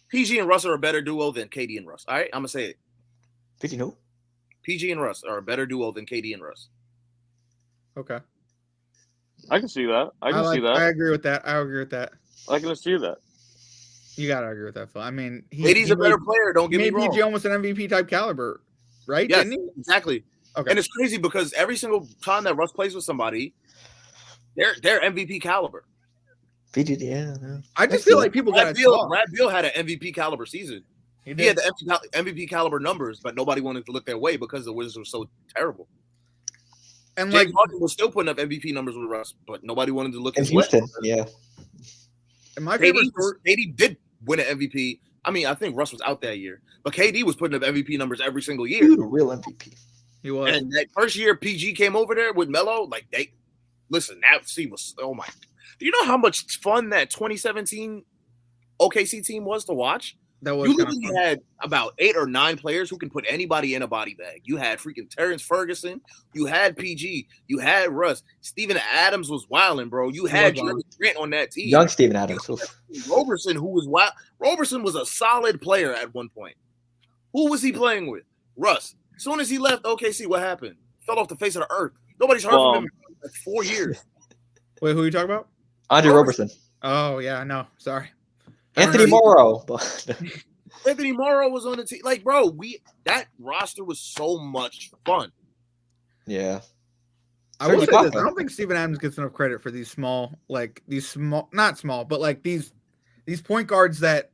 PG and Russ are a better duo than KD and Russ. All right, I'm gonna say it. PG who? PG and Russ are a better duo than KD and Russ. Okay. I can see that. I can see that. I agree with that. I can see that. You gotta agree with that, Phil. I mean, KD's a better player. Don't get me wrong. PG almost an MVP type caliber, right? Yes, didn't he? Exactly. Okay. And it's crazy because every single time that Russ plays with somebody, they're MVP caliber. PG, yeah. I just feel like people got Brad Beal had an MVP caliber season. He had the MVP caliber numbers, but nobody wanted to look their way because the Wizards were so terrible. And James Harden was still putting up MVP numbers with Russ, but nobody wanted to look at Houston. Yeah. And my favorite KD did win an MVP. I mean, I think Russ was out that year, but KD was putting up MVP numbers every single year. He was a real MVP. He was. And that first year PG came over there with Melo, like that scene was, oh my. Do you know how much fun that 2017 OKC team was to watch? That was you literally had about 8 or 9 players who can put anybody in a body bag. You had freaking Terrence Ferguson. You had PG. You had Russ. Steven Adams was wilding, bro. You had Jeremy Grant on that team. Young Steven Adams. Roberson, who was wild. Roberson was a solid player at one point. Who was he playing with? Russ. As soon as he left OKC, what happened? Fell off the face of the earth. Nobody's heard from him in like 4 years. Wait, who are you talking about? Andre Roberson. Oh, yeah, no. Sorry. Anthony Morrow. Anthony Morrow was on the team. Like, bro, that roster was so much fun. Yeah. I will say this. I don't think Steven Adams gets enough credit for these not small, but like these point guards that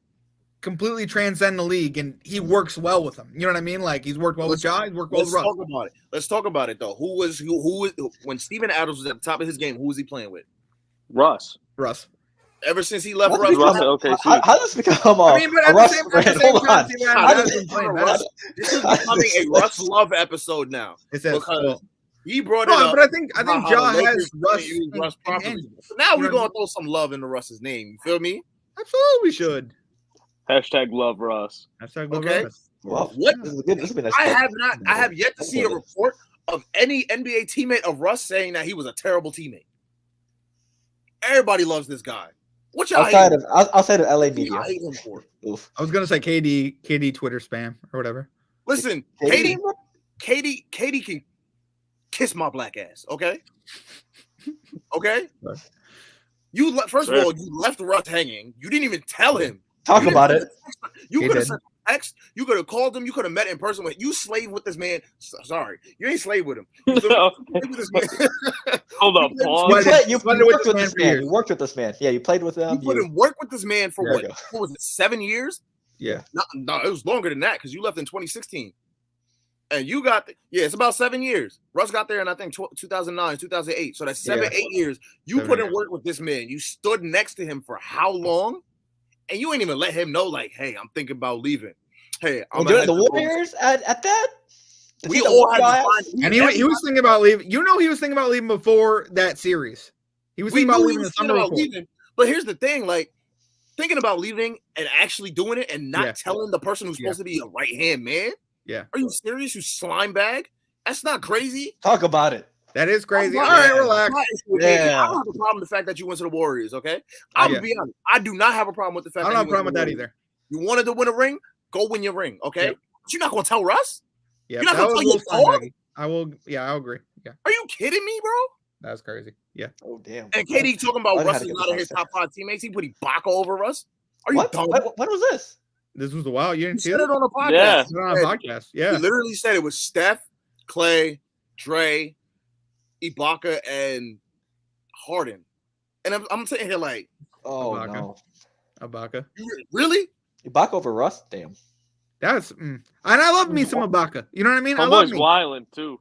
completely transcend the league, and he works well with them. You know what I mean? Like he's worked well with Ja, he's worked well with Russ. Let's talk about it though. Who was when Steven Adams was at the top of his game? Who was he playing with? Russ. Ever since he left Russ, how does this become a Russ friend? Hold on. This is becoming a Russ love episode now. Because he brought it up. But I think Ja has Russ properly. So now we're gonna throw some love into Russ's name. You feel me? Absolutely should. Hashtag love Russ. Hashtag love Russ. Well, what? I have yet to see a report of any NBA teammate of Russ saying that he was a terrible teammate. Everybody loves this guy. What y'all outside of LA media? I hate him for. Oof. I was gonna say KD Twitter spam or whatever. Listen, KD can kiss my black ass. Okay. You first of all, you left Russ hanging. You didn't even tell him. Talk about it. You could have sent a text. You could have called him. You could have met in person. You slave with this man. Sorry, you ain't slave with him. Hold up, pause. You worked with this man. You worked with this man. Yeah, you played with him. You couldn't work with this man for what? What was it? 7 years? Yeah. No, it was longer than that because you left in 2016, and you got it's about 7 years. Russ got there in I think 2009, 2008. So that's 8 years. You put in work with this man. You stood next to him for how long? And you ain't even let him know, like, hey, I'm thinking about leaving. Hey, I'm doing the Warriors at that. We all had to find. And he was thinking about leaving. You know, he was thinking about leaving before that series. He was thinking about leaving the summer before. But here's the thing, like, thinking about leaving and actually doing it and not telling the person who's supposed to be a right-hand man. Yeah. Are you serious, you slime bag? That's not crazy. Talk about it. That is crazy. All right, relax. Yeah. I don't have a problem with the fact that you went to the Warriors, okay? I'm going to be honest. I do not have a problem with the fact I don't have a problem with that either. You wanted to win a ring? Go win your ring, okay? Yep. But you're not going to tell Russ? Yeah, you're not going to tell your dog? I will. Yeah, I'll agree. Yeah. Are you kidding me, bro? That's crazy. Yeah. Oh, damn. And KD talking about Russ is not in his top 5 teammates. He put Ibaka over Russ. Are you What? dumb? When was this? This was a while. You He didn't see said it? it on a podcast. Yeah. It's on a podcast. Yeah. He literally said it was Steph, Clay, Dre, Ibaka, and Harden. And I'm sitting here like, Oh Ibaka. no, Ibaka. really? Ibaka over Russ. Damn. That's and I love me some Ibaka. You know what I mean? I love Homeboy's me. wilding too.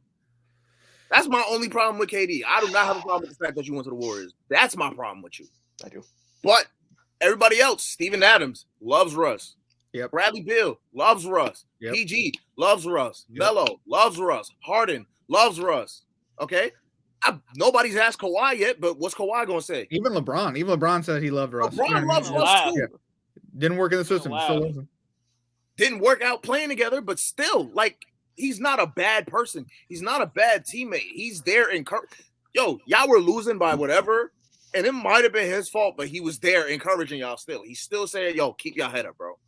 That's my only problem with KD. I do not have a problem with the fact that you went to the Warriors. That's my problem with you. I do. But everybody else, Steven Adams loves Russ. Yep. Bradley Beal loves Russ. Yep. PG loves Russ. Yep. Melo loves Russ. Harden loves Russ. Okay? Nobody's asked Kawhi yet, but what's Kawhi going to say? Even LeBron said he loved Russ. LeBron loves Wow. Russ too. Yeah. Didn't work in the system. Wow. Still loves him. Didn't work out playing together, but still, like, he's not a bad person. He's not a bad teammate. He's there yo, y'all were losing by whatever, and it might have been his fault, but he was there encouraging y'all still. He's still saying, yo, keep your head up, bro.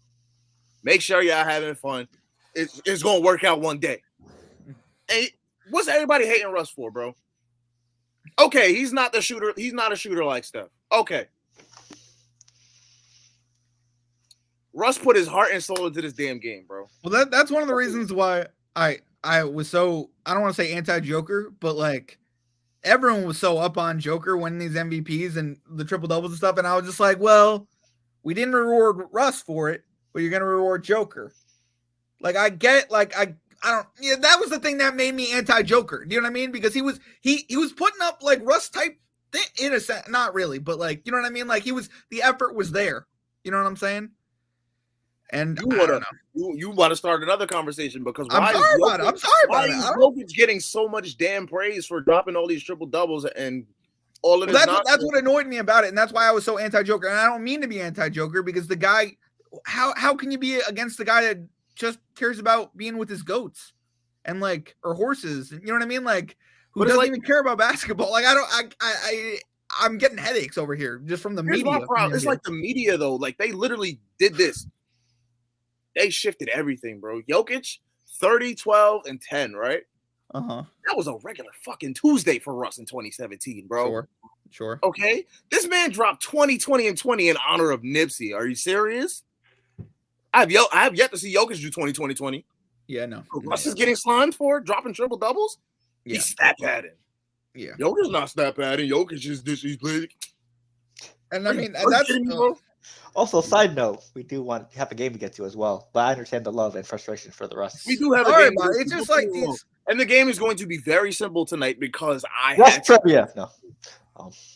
Make sure y'all having fun. It's going to work out one day. And what's everybody hating Russ for, bro? Okay, he's not the shooter. He's not a shooter like Steph. Okay. Russ put his heart and soul into this damn game, bro. Well, that's one of the reasons why I was so, I don't want to say anti-Joker, but like everyone was so up on Joker winning these MVPs and the triple doubles and stuff, and I was just like, well, we didn't reward Russ for it, but you're gonna reward Joker. Like I get, like I don't. Yeah, that was the thing that made me anti-Joker. Do you know what I mean? Because he was putting up like Russ type thing in a sense, not really, but like you know what I mean. Like the effort was there. You know what I'm saying? And you want to start another conversation because I'm sorry about it. Why is Jokic getting so much damn praise for dropping all these triple doubles and all of this? That's what annoyed me about it, and that's why I was so anti-Joker. And I don't mean to be anti-Joker because the guy, how can you be against the guy that just cares about being with his goats and like or horses? You know what I mean? Like who doesn't even care about basketball? Like I'm getting headaches over here just from the media. It's like the media though. Like they literally did this. They shifted everything, bro. Jokic, 30, 12, and 10, right? Uh-huh. That was a regular fucking Tuesday for Russ in 2017, bro. Sure. Okay? This man dropped 20, 20, and 20 in honor of Nipsey. Are you serious? I have yet to see Jokic do 20, 20, 20. Yeah, no. Russ is getting slimed for dropping triple doubles? Yeah. He's stat padding. Yeah. Jokic's not stat padding. Jokic is this. He's playing. And I mean, that's also, side note, we do want to have a game to get to as well, but I understand the love and frustration for the rest. We do have a game. It's just like these, and the game is going to be very simple tonight because Rush trivia. No,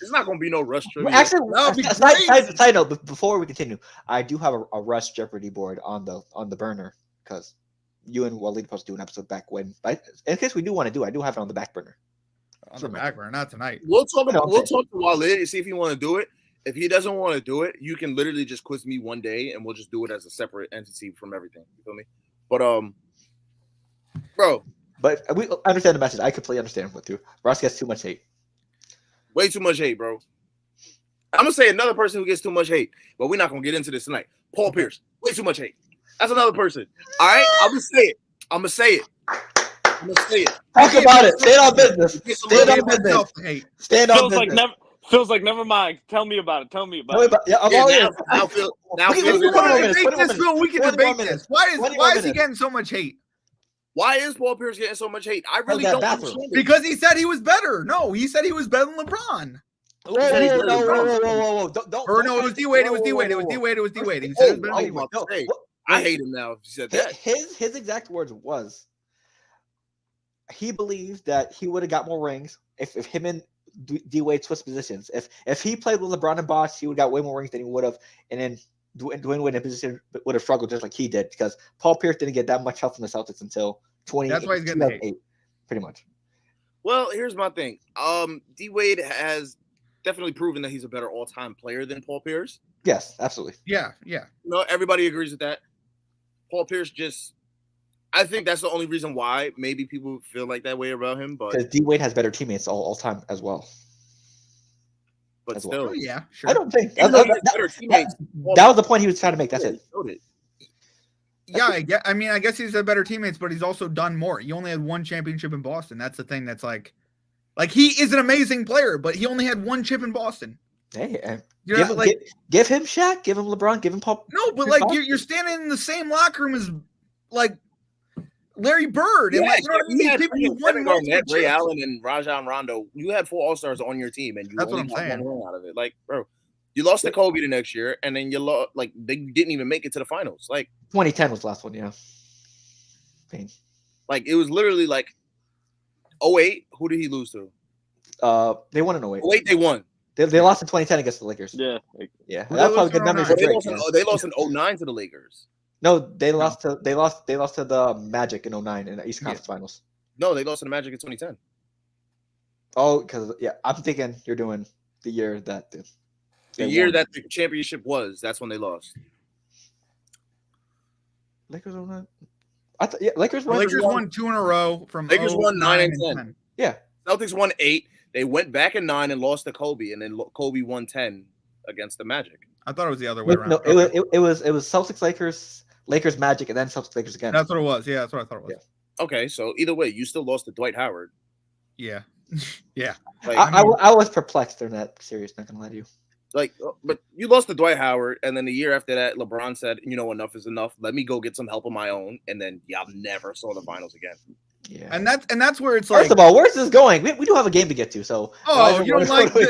it's not going to be no Rush trivia. Actually, side note, before we continue, I do have a Rush Jeopardy board on the burner because you and Waleed supposed to do an episode back when. But in case we do want to do, I do have it on the back burner. On the back burner, not tonight. We'll talk to Waleed and see if he want to do it. If he doesn't want to do it, you can literally just quiz me one day and we'll just do it as a separate entity from everything. You feel me? But bro. But we understand the message. I completely understand with you. Russ gets too much hate. Way too much hate, bro. I'm gonna say another person who gets too much hate, but we're not gonna get into this tonight. Paul Pierce, way too much hate. That's another person. All right, I'm gonna say it. Talk about it. Stand on business. Stand on business. Stand on business. Feels like never mind. Tell me about it. Yeah, I'm all in. We can debate this. Why is he getting so much hate? Why is Paul Pierce getting so much hate? I really don't understand it. Because he said he was better. No, he said he was better than LeBron. Whoa. No, it was D-Wade. It was D-Wade. He said he was better than D-Wade. I hate him now if you said that. His exact words was he believes that he would have got more rings if him and D-Wade switched positions. If he played with LeBron and Bosh, he would have got way more rings than he would have, and then Dwayne Wade in a position would have struggled just like he did because Paul Pierce didn't get that much help from the Celtics until 20. That's why he's getting hate, pretty much. Well, here's my thing. D-Wade has definitely proven that he's a better all-time player than Paul Pierce. Yes, absolutely. Yeah. No, everybody agrees with that. Paul Pierce I think that's the only reason why maybe people feel like that way about him. But because D-Wade has better teammates all time as well. But still, yeah, sure. I don't think that was the point he was trying to make. That's it. Yeah, I guess he's had better teammates, but he's also done more. He only had one championship in Boston. That's the thing. That's like he is an amazing player, but he only had one chip in Boston. Hey, You're not, like, give him Shaq, give him LeBron, give him Paul. No, but like you're standing in the same locker room as like Larry Bird. And like, you know what I mean? Had People Kevin won Garnett, Ray chips. Allen, and Rajon Rondo. You had 4 All-Stars on your team, and you That's only what I'm got saying. one ring out of it. Like, bro, you lost to Kobe the next year, and then you lost. Like, they didn't even make it to the finals. Like, 2010 was the last one. Yeah. Pain. Like, it was literally like 08. Who did he lose to? They won in 08. 08, they won. They lost in 2010 against the Lakers. Yeah. Yeah. Well, That's probably good memories for They Drake. lost in 09 to the Lakers. No, they lost to the Magic in 09 in the East Conference Finals. No, they lost to the Magic in 2010. Oh, because I'm thinking you're doing the year that The year that the championship was, that's when they lost. Lakers 09. I thought Lakers won 2 in a row from Lakers won 9 and 10. Yeah. Celtics won 8. They went back in 9 and lost to Kobe, and then Kobe won 10 against the Magic. I thought it was the other way around. No, it was Celtics Lakers Magic, and then Celtics Lakers again. That's what it was. Yeah, that's what I thought it was. Yeah. Okay, so either way, you still lost to Dwight Howard. Yeah. Yeah. Like, I was perplexed during that series. Not gonna lie to you. Like, but you lost to Dwight Howard, and then the year after that, LeBron said, "You know, enough is enough. Let me go get some help of my own." And then y'all never saw the finals again. Yeah. And that's where it's First of all, where's this going? We do have a game to get to, so. You don't like the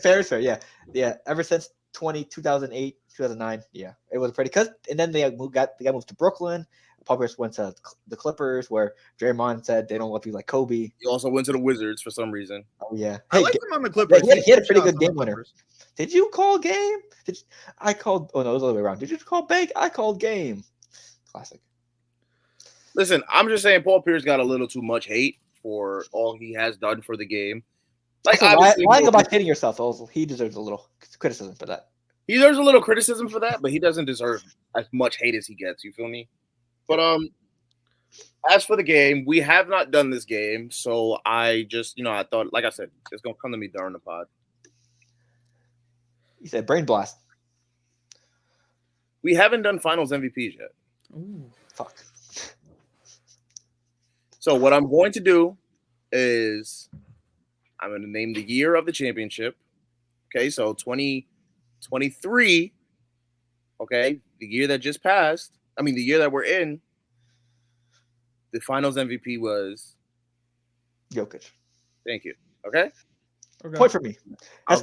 Fair is fair. Yeah. Ever since 2008, 2009, yeah, it was pretty. And then they got moved to Brooklyn. Paul Pierce went to the Clippers, where Draymond said they don't love you like Kobe. He also went to the Wizards for some reason. Oh yeah, I like him on the Clippers. He had a pretty good game winner. Did you call game? I called? Oh no, it was the other way around. Did you call bank? I called game. Classic. Listen, I'm just saying Paul Pierce got a little too much hate for all he has done for the game. Like, lying about hitting yourself, he deserves a little criticism for that. He deserves a little criticism for that, but he doesn't deserve as much hate as he gets. You feel me? But as for the game, we have not done this game, so I just, I thought, like I said, it's gonna come to me during the pod. He said brain blast. We haven't done finals MVPs yet. Ooh. Fuck. So what I'm going to do is I'm going to name the year of the championship. Okay, so 2023. Okay, the year that just passed. I mean, the year that we're in. The finals MVP was Jokic. Thank you. Okay. Point for me. I'll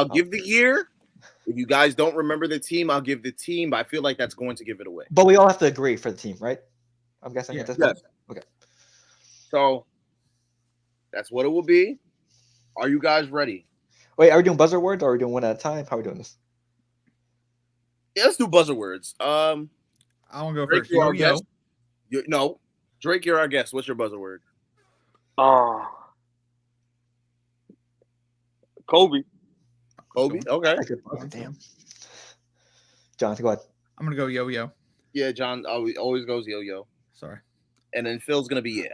give the year. If you guys don't remember the team, I'll give the team. But I feel like that's going to give it away. But we all have to agree for the team, right? I'm guessing. Yeah. At this Yes. point? Okay. So that's what it will be. Are you guys ready? Wait, are we doing buzzer words or are we doing one at a time? How are we doing this? Yeah, let's do buzzer words. I want to go Drake, first. you're our guest. No, Drake, you're our guest. What's your buzzer word? Kobe. Kobe. Okay. Damn. Jonathan, go ahead. I'm gonna go yo-yo. Yeah, John always goes yo-yo. Sorry. And then Phil's gonna be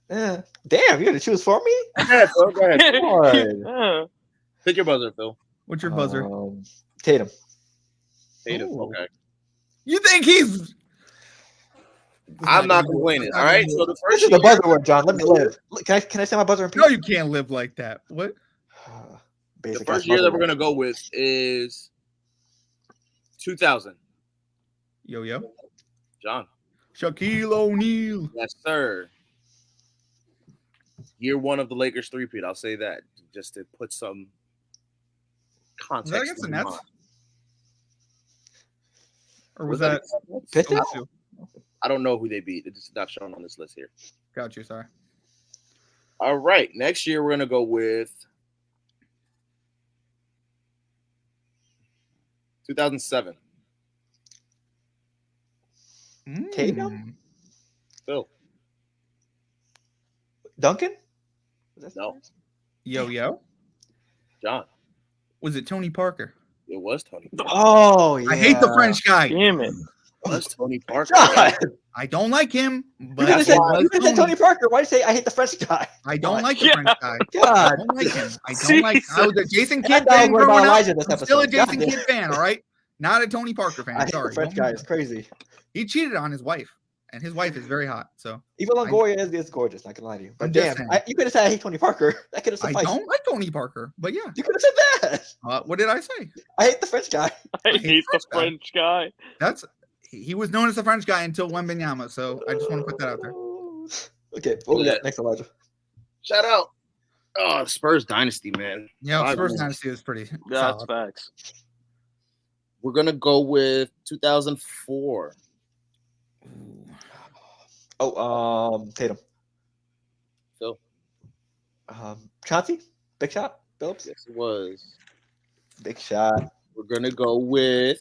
Damn, you're gonna choose for me? Go ahead, Phil. Go ahead. God. Pick your buzzer, Phil. What's your buzzer? Tatum. Tatum. Ooh. Okay. You think he's? I'm not complaining. All right. So the This first is the buzzer word, John. Let me live. Can I say my buzzer in peace? No, you can't live like that. What? the first year that we're gonna go with is 2000. Yo-yo. John. Shaquille O'Neal. Yes, sir. Year 1 of the Lakers three-peat. I'll say that just to put some context. Was that against the in Nets? mind. Or was that? Pistons? Oh, I don't know who they beat. It's not shown on this list here. got you. Sorry. All right. Next year, we're going to go with 2007. Tatum? Phil. Duncan? No. Yo-yo. John. Was it Tony Parker? It was Tony. Oh, yeah. I hate the French guy. Damn it. It was Tony Parker. John! I don't like him. You But could have said Tony Parker. Why did you say I hate the French guy? I don't like the French guy. God. I don't like him. I don't like. I was a Jason Kidd I fan know we're about growing up. Elijah this I'm still a episode. Jason God Kidd fan. All right, not a Tony Parker I fan. hate Sorry. the French guy. It's crazy. He cheated on his wife. And his wife is very hot. So Even Longoria is gorgeous. Not gonna lie to you. But I'm damn, just saying. you could have said I hate Tony Parker. That could have I sufficed. don't like Tony Parker, but yeah. You could have said that. What did I say? I hate the French guy. I hate the French guy. He was known as the French guy until Wembanyama, so I just want to put that out there. Okay, what we got next, Elijah? Shout out. Oh, Spurs dynasty, man. Yeah, Spurs dynasty is pretty That's solid. facts. We're gonna go with 2004. Oh, Tatum. Phil. Chauncey? Big shot? Phillips? Yes, it was. Big shot. We're gonna go with.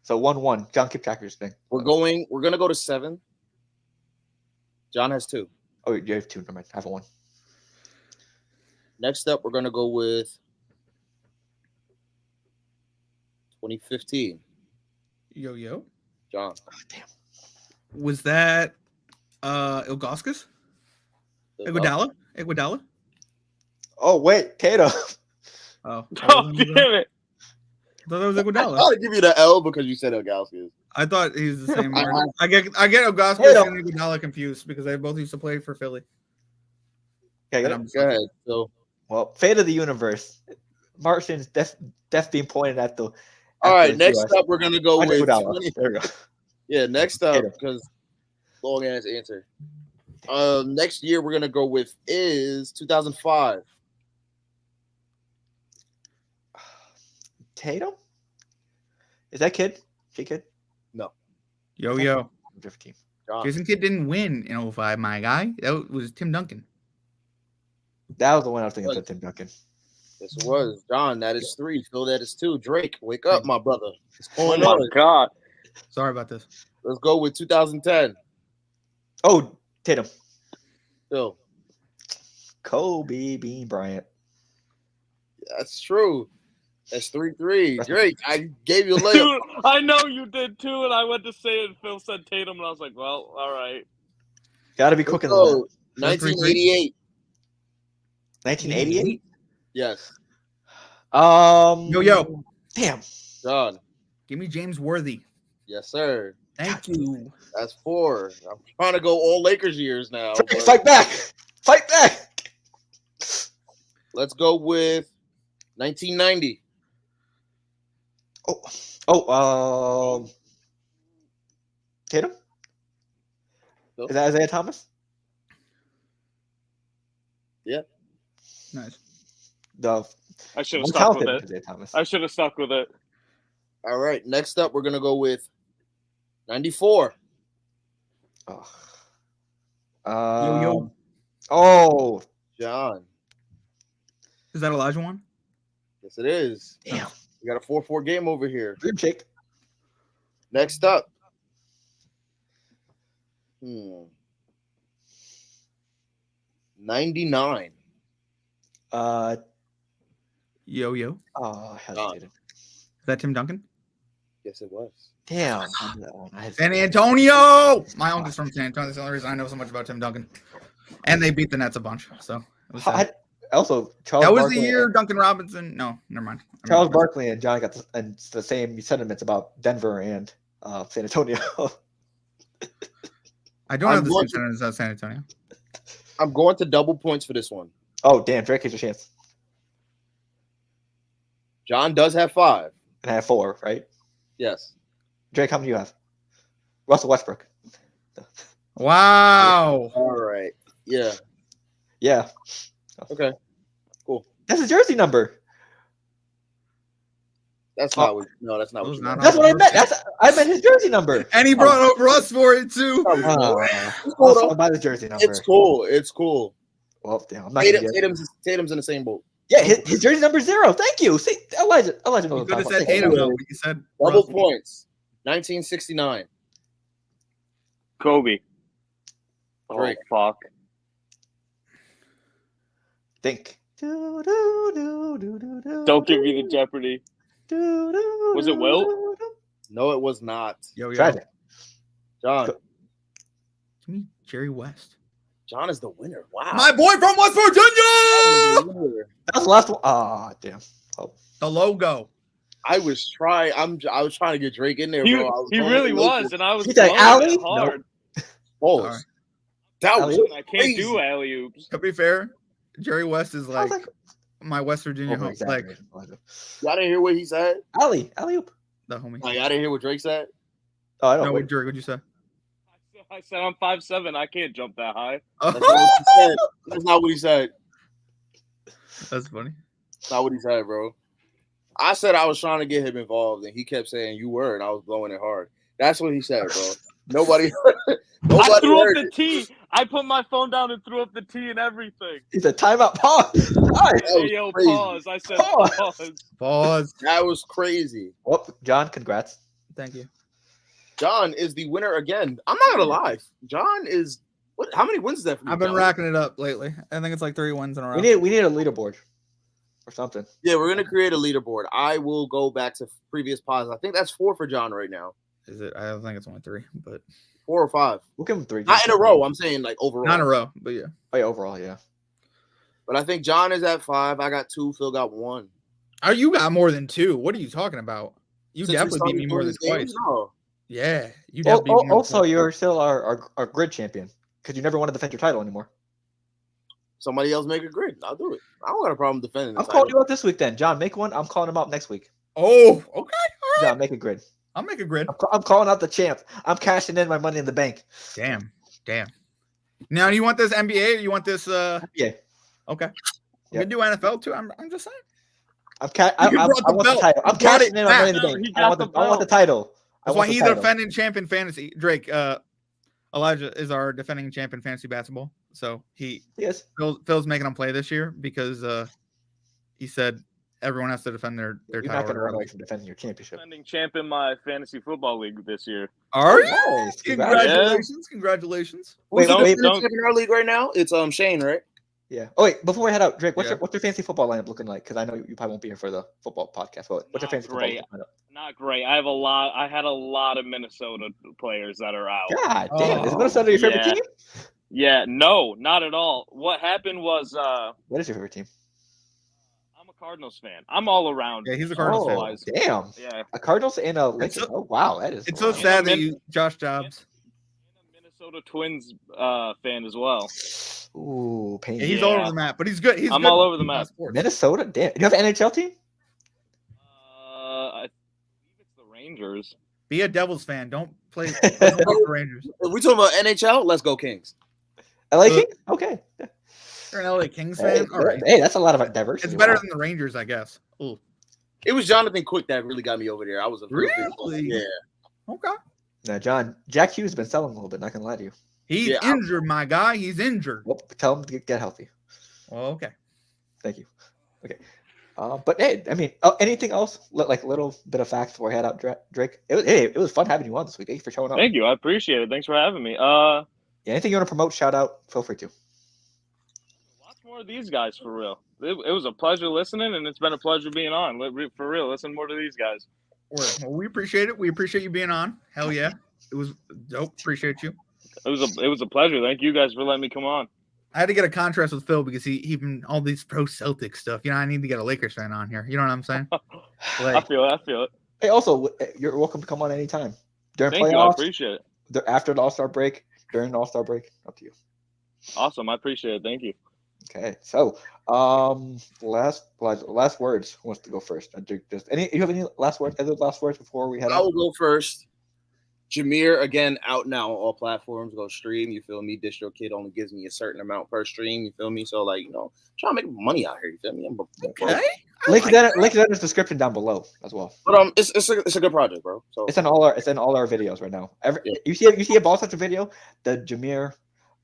So 1-1. John, keep track of your thing. We're gonna go to 7. John has 2. Oh, you have 2. Never mind. I have 1. Next up, we're gonna go with 2015. Yo. John. Oh, damn. Was that Ilgauskas? Iguodala? Oh, wait. Tatum. Oh. Oh, damn it. I thought that was I'll Iguodala. give you the L because you said Ilgauskas. I thought he's the same word. I get Ilgauskas and Iguodala confused because they both used to play for Philly. Okay, Go ahead. So, well, fate of the universe. Martian's death being pointed at the. all right. Next up, we're gonna go with. There we go. Yeah, next up, because long ass answer. Next year we're gonna go with is 2005. Tatum? Is that kid? She kid? No. Yo. Different team. John. Jason Kidd didn't win in 05, my guy. That was Tim Duncan. That was the one I was thinking of, Tim Duncan. Yes, it was. John, that is 3. Phil, that is 2. Drake, wake up, my brother. Oh my God. Sorry about this. Let's go with 2010. Oh, Tatum. Phil. Kobe Bean Bryant. That's true. That's 3-3. Drake, I gave you a layup. Dude, I know you did too, and I went to say it, and Phil said Tatum, and I was like, well, all right. Gotta be quick in the 1988. 1988? Yes. Yo. Damn. John. Give me James Worthy. Yes, sir. Thank you. That's 4. I'm trying to go all Lakers years now. Fight back. Fight back. Let's go with 1990. Tatum? Phil? Is that Isaiah Thomas? Yeah. Nice. I should have stuck with it. Isaiah Thomas. I should have stuck with it. All right. Next up, we're going to go with 94. Yo. Oh. John. Is that Elijah one? Yes, it is. Damn. We got a 4-4 game over here. Dream shake. Next up. 99. Yo. Oh, I hesitated. Is that Tim Duncan? Yes, it was. Damn. I knew that one. San Antonio. My uncle's from San Antonio. That's the only reason I know so much about Tim Duncan. And they beat the Nets a bunch. So it was sad. Also, Charles That was Barkley the year Duncan Robinson. No, never mind. Charles Barkley and John got the same sentiments about Denver and San Antonio. I don't have the same sentiments as San Antonio. I'm going to double points for this one. Oh, damn. Drake has your chance. John does have 5. And I have 4, right? Yes. Drake, how many do you have? Russell Westbrook. Wow. All right. Yeah. Yeah. Okay. Cool. That's his jersey number. That's not what. No, that's not what you meant. That's what I meant. I meant his jersey number. And he brought up Russ for it too. I'll buy the jersey number. It's cool. It's cool. Well, damn. I'm not Tatum's in the same boat. Yeah, his jersey number 0. Thank you. See, Elijah knows You what could I'm have talking said about. Tatum though, but you said Double Russ. points. 1969. Kobe. Drake. Oh, fuck. Think. Don't give me the Jeopardy. Was it Will? No, it was not. Yo. Tragic. John. Give me Jerry West. John is the winner. Wow. My boy from West Virginia. That's the last one. Ah, damn. Oh. The logo. I was trying. I was trying to get Drake in there, bro. He really was, and I was He's like, blowing Allie? it hard. Balls. Sorry. That was Alley-oop? I can't do alley oops. To be fair, Jerry West is I was like my West Virginia home, like Y'all didn't hear what he said? alley-oop. the homie. Like, y'all didn't hear what Drake said? Oh, I don't No, know. Jerry, what'd you say? I said I'm 5'7". I can't jump that high. That's not what he said. That's not what he said. That's funny. That's not what he said, bro. I said I was trying to get him involved, and he kept saying you were, and I was blowing it hard. That's what he said, bro. Nobody I threw up heard the it. T. I put my phone down and threw up the T and everything. He said timeout. Pause. Hey, yo, crazy. pause. I said Pause. pause. Pause. That was crazy. Well, John, congrats. Thank you. John is the winner again. I'm not gonna lie. John is what? How many wins is that for you? I've been John? racking it up lately. I think it's like 3 wins in a row. We need a leaderboard or something. Yeah, we're gonna create a leaderboard. I will go back to previous pods. I think that's 4 for John right now. Is it? I don't think it's only 3, but 4 or 5. We'll give him 3. Not in a row. I'm saying like overall. not in a row. But yeah. Oh yeah, overall, yeah. But I think John is at 5. I got 2. Phil got 1. Oh, you got more than 2. What are you talking about? You Since we definitely started beat me more doing than these games, twice. no. Yeah, you definitely beat me more than Also, twice. you're still our grid champion because you never want to defend your title anymore. Somebody else make a grid. I'll do it. I don't got a problem defending. The I'm calling title. you out this week then, John. Make one. I'm calling him out next week. Oh, okay. All right. John, make a grid. I'll make a grid. I'm calling out the champ. I'm cashing in my money in the bank. Damn. Now, do you want this NBA or you want this? Yeah. Okay. We Yep. can do NFL too. I'm just saying. I You brought the want the belt. title. I'm You brought cashing it in my money in the back. bank. He I want got the the belt. title. That's why he's the defending champion fantasy. Drake, Elijah is our defending champion fantasy basketball. So Yes. Phil's making him play this year because he said everyone has to defend their You're title. not going to run away regardless. from defending your championship. Defending champ in my fantasy football league this year. Are you? Nice. Congratulations! Congratulations! Wait, Who's wait, the champion in our league right now? It's Shane, right? Yeah. Oh wait, before we head out, Drake, what's Yeah. your fantasy football lineup looking like? Because I know you probably won't be here for the football podcast. But what's your Not fantasy great. football lineup? Not great. I had a lot of Minnesota players that are out. God damn! Is Oh, Minnesota your favorite yeah. team? Yeah, no, not at all. What happened was What is your favorite team? I'm a Cardinals fan. I'm all around. Yeah, he's a Cardinals fan. wise. Damn! Yeah. A Cardinals and a It's Lakers. Oh wow, that is. It's so wow. sad that you, Josh Jobs. I'm a Minnesota Twins fan as well. Ooh, pain. Yeah, he's Yeah. all over the map, but he's good. He's I'm good all over the in map. sports. Minnesota. Damn. You have an NHL team? I believe it's the Rangers. Be a Devils fan. Don't play for the Rangers. If we talking about NHL, let's go Kings. LA Kings? Okay. You're an LA Kings Hey, fan. All right. hey, that's a lot of diversity. It's better Wow. than the Rangers, I guess. Ooh. It was Jonathan Quick that really got me over there. I was a real big fan. Really? Yeah. Okay. Now, John, Jack Hughes has been selling a little bit. Not gonna lie to you. He's Yeah, injured, my guy. He's injured. Well, tell him to get healthy. Well, okay. Thank you. Okay. But hey, I mean, anything else? Like a little bit of facts before I head out, Drake. It was fun having you on this week. Thank you for showing up. Thank you. I appreciate it. Thanks for having me. Yeah, anything you want to promote, shout out, feel free to. Watch more of these guys for real. It was a pleasure listening, and it's been a pleasure being on. For real, listen more to these guys. Well, we appreciate it. We appreciate you being on. Hell yeah. It was dope. Appreciate you. It was a pleasure. Thank you guys for letting me come on. I had to get a contrast with Phil because he been all these pro Celtic stuff. You know, I need to get a Lakers fan on here. You know what I'm saying? I feel it. Hey, also, you're welcome to come on anytime during Thank you. I playoffs, appreciate it. after the All-Star break, during the All-Star break. Up to you. Awesome. I appreciate it. Thank you. Okay, so last words. Who wants to go first? You have any last words? Other last words before we head I out? will go first. Jameer, again, out now on all platforms. Go stream. You feel me? DistroKid only gives me a certain amount per stream. You feel me? So, like, trying to make money out here. You feel me? Okay. Link is in the description down below as well. But it's a good project, bro. So It's in all our videos right now. Yeah. You see a ball touch video, the Jamir,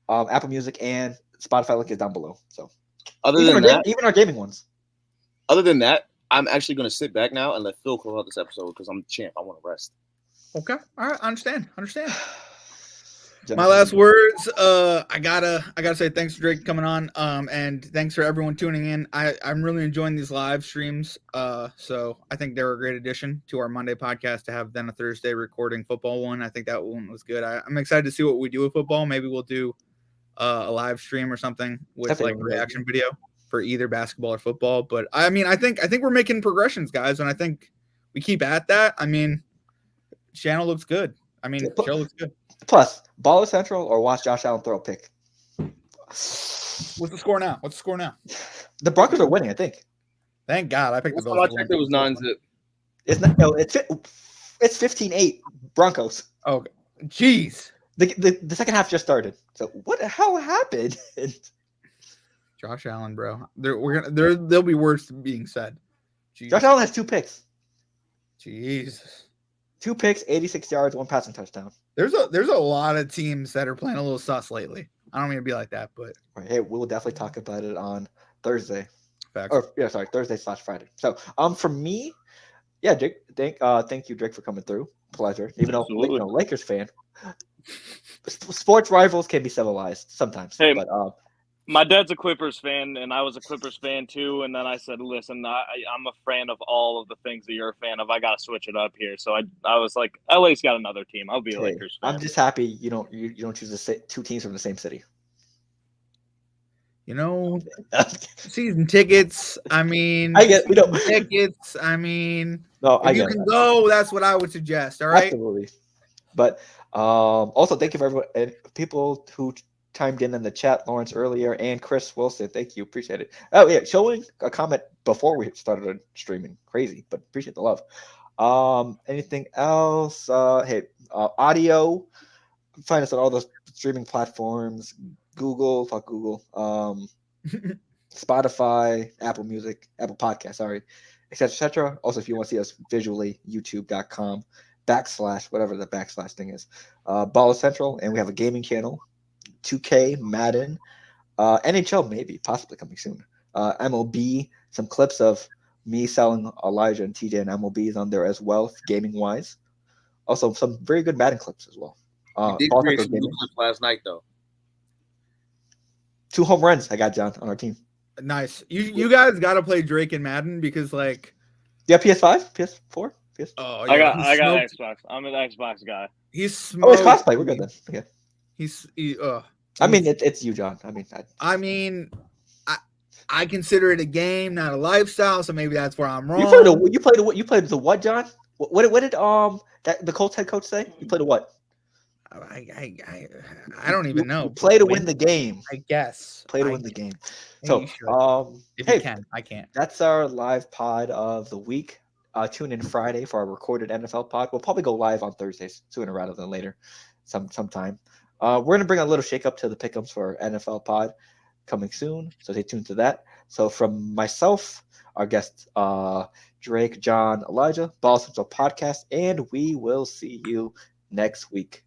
Apple Music and Spotify link is down below. So even our gaming ones. Other than that, I'm actually gonna sit back now and let Phil close out this episode because I'm the champ. I want to rest. Okay. All right. I understand. My last words, I gotta say thanks to Drake coming on, and thanks for everyone tuning in. I'm really enjoying these live streams, so I think they're a great addition to our Monday podcast to have then a Thursday recording football one. I think that one was good. I'm excited to see what we do with football. Maybe we'll do a live stream or something with Definitely. like a reaction video for either basketball or football. But I mean, I think we're making progressions, guys, and I think we keep at that. I mean, channel looks good. I mean, Yeah, show looks good. Plus, Baller Central or watch Josh Allen throw a pick. What's the score now? The Broncos are winning, I think. Thank God. I picked the Bills. I checked, it was 9-zip. It's not. No, it's 15-8 Broncos. Oh, jeez. The second half just started. So what? How happened? Josh Allen, bro. There'll be words being said. Jeez. Josh Allen has 2 picks. Jesus. 2 picks, 86 yards, 1 passing touchdown. There's a lot of teams that are playing a little sus lately. I don't mean to be like that, but Hey, we'll definitely talk about it on Thursday. Facts. Or Thursday/Friday. So for me, yeah, Drake, thank you, Drake, for coming through. Pleasure. Even though Lakers fan. Sports rivals can be civilized sometimes. Hey, but my dad's a Clippers fan, and I was a Clippers fan too. And then I said, "Listen, I'm a fan of all of the things that you're a fan of. I got to switch it up here." So I was like, "LA's got another team. I'll be a Lakers fan." I'm just happy you don't choose the 2 teams from the same city. Season tickets. I mean, tickets. I mean, if you can go, that's what I would suggest. All right, absolutely. But also, thank you for everyone and people who chimed in the chat, Lawrence earlier and Chris Wilson. Thank you, appreciate it. Oh yeah, showing a comment before we started streaming, crazy, but appreciate the love. Anything else? Audio. Find us on all those streaming platforms. Google, Spotify, Apple Music, Apple Podcasts, sorry, etc. Also, if you want to see us visually, youtube.com/ whatever the / thing is, Baller Central, and we have a gaming channel, 2K, Madden, NHL maybe, possibly coming soon, MLB, some clips of me selling Elijah and TJ and MLBs on there as well, gaming-wise. Also, some very good Madden clips as well. You did create some good clips last night, though. 2 home runs I got, John, on our team. Nice. You guys got to play Drake and Madden because, like, yeah, PS5, PS4, PS. Oh, yeah, I got Xbox. I'm an Xbox guy. He's smoked. Oh, it's cosplay. We're good then. Okay. I mean, it's you, John. I mean, I consider it a game, not a lifestyle. So maybe that's where I'm wrong. You played the what, John? What did the Colts head coach say? You played a what? I don't even know. Play to win the game. I guess. Play to win the game. So, if you can, I can't. That's our live pod of the week. Tune in Friday for our recorded NFL pod. We'll probably go live on Thursdays sooner rather than later, sometime. We're gonna bring a little shake up to the pick'ems for NFL pod coming soon. So stay tuned to that. So from myself, our guests, Drake, John, Elijah, Ball Central Podcast, and we will see you next week.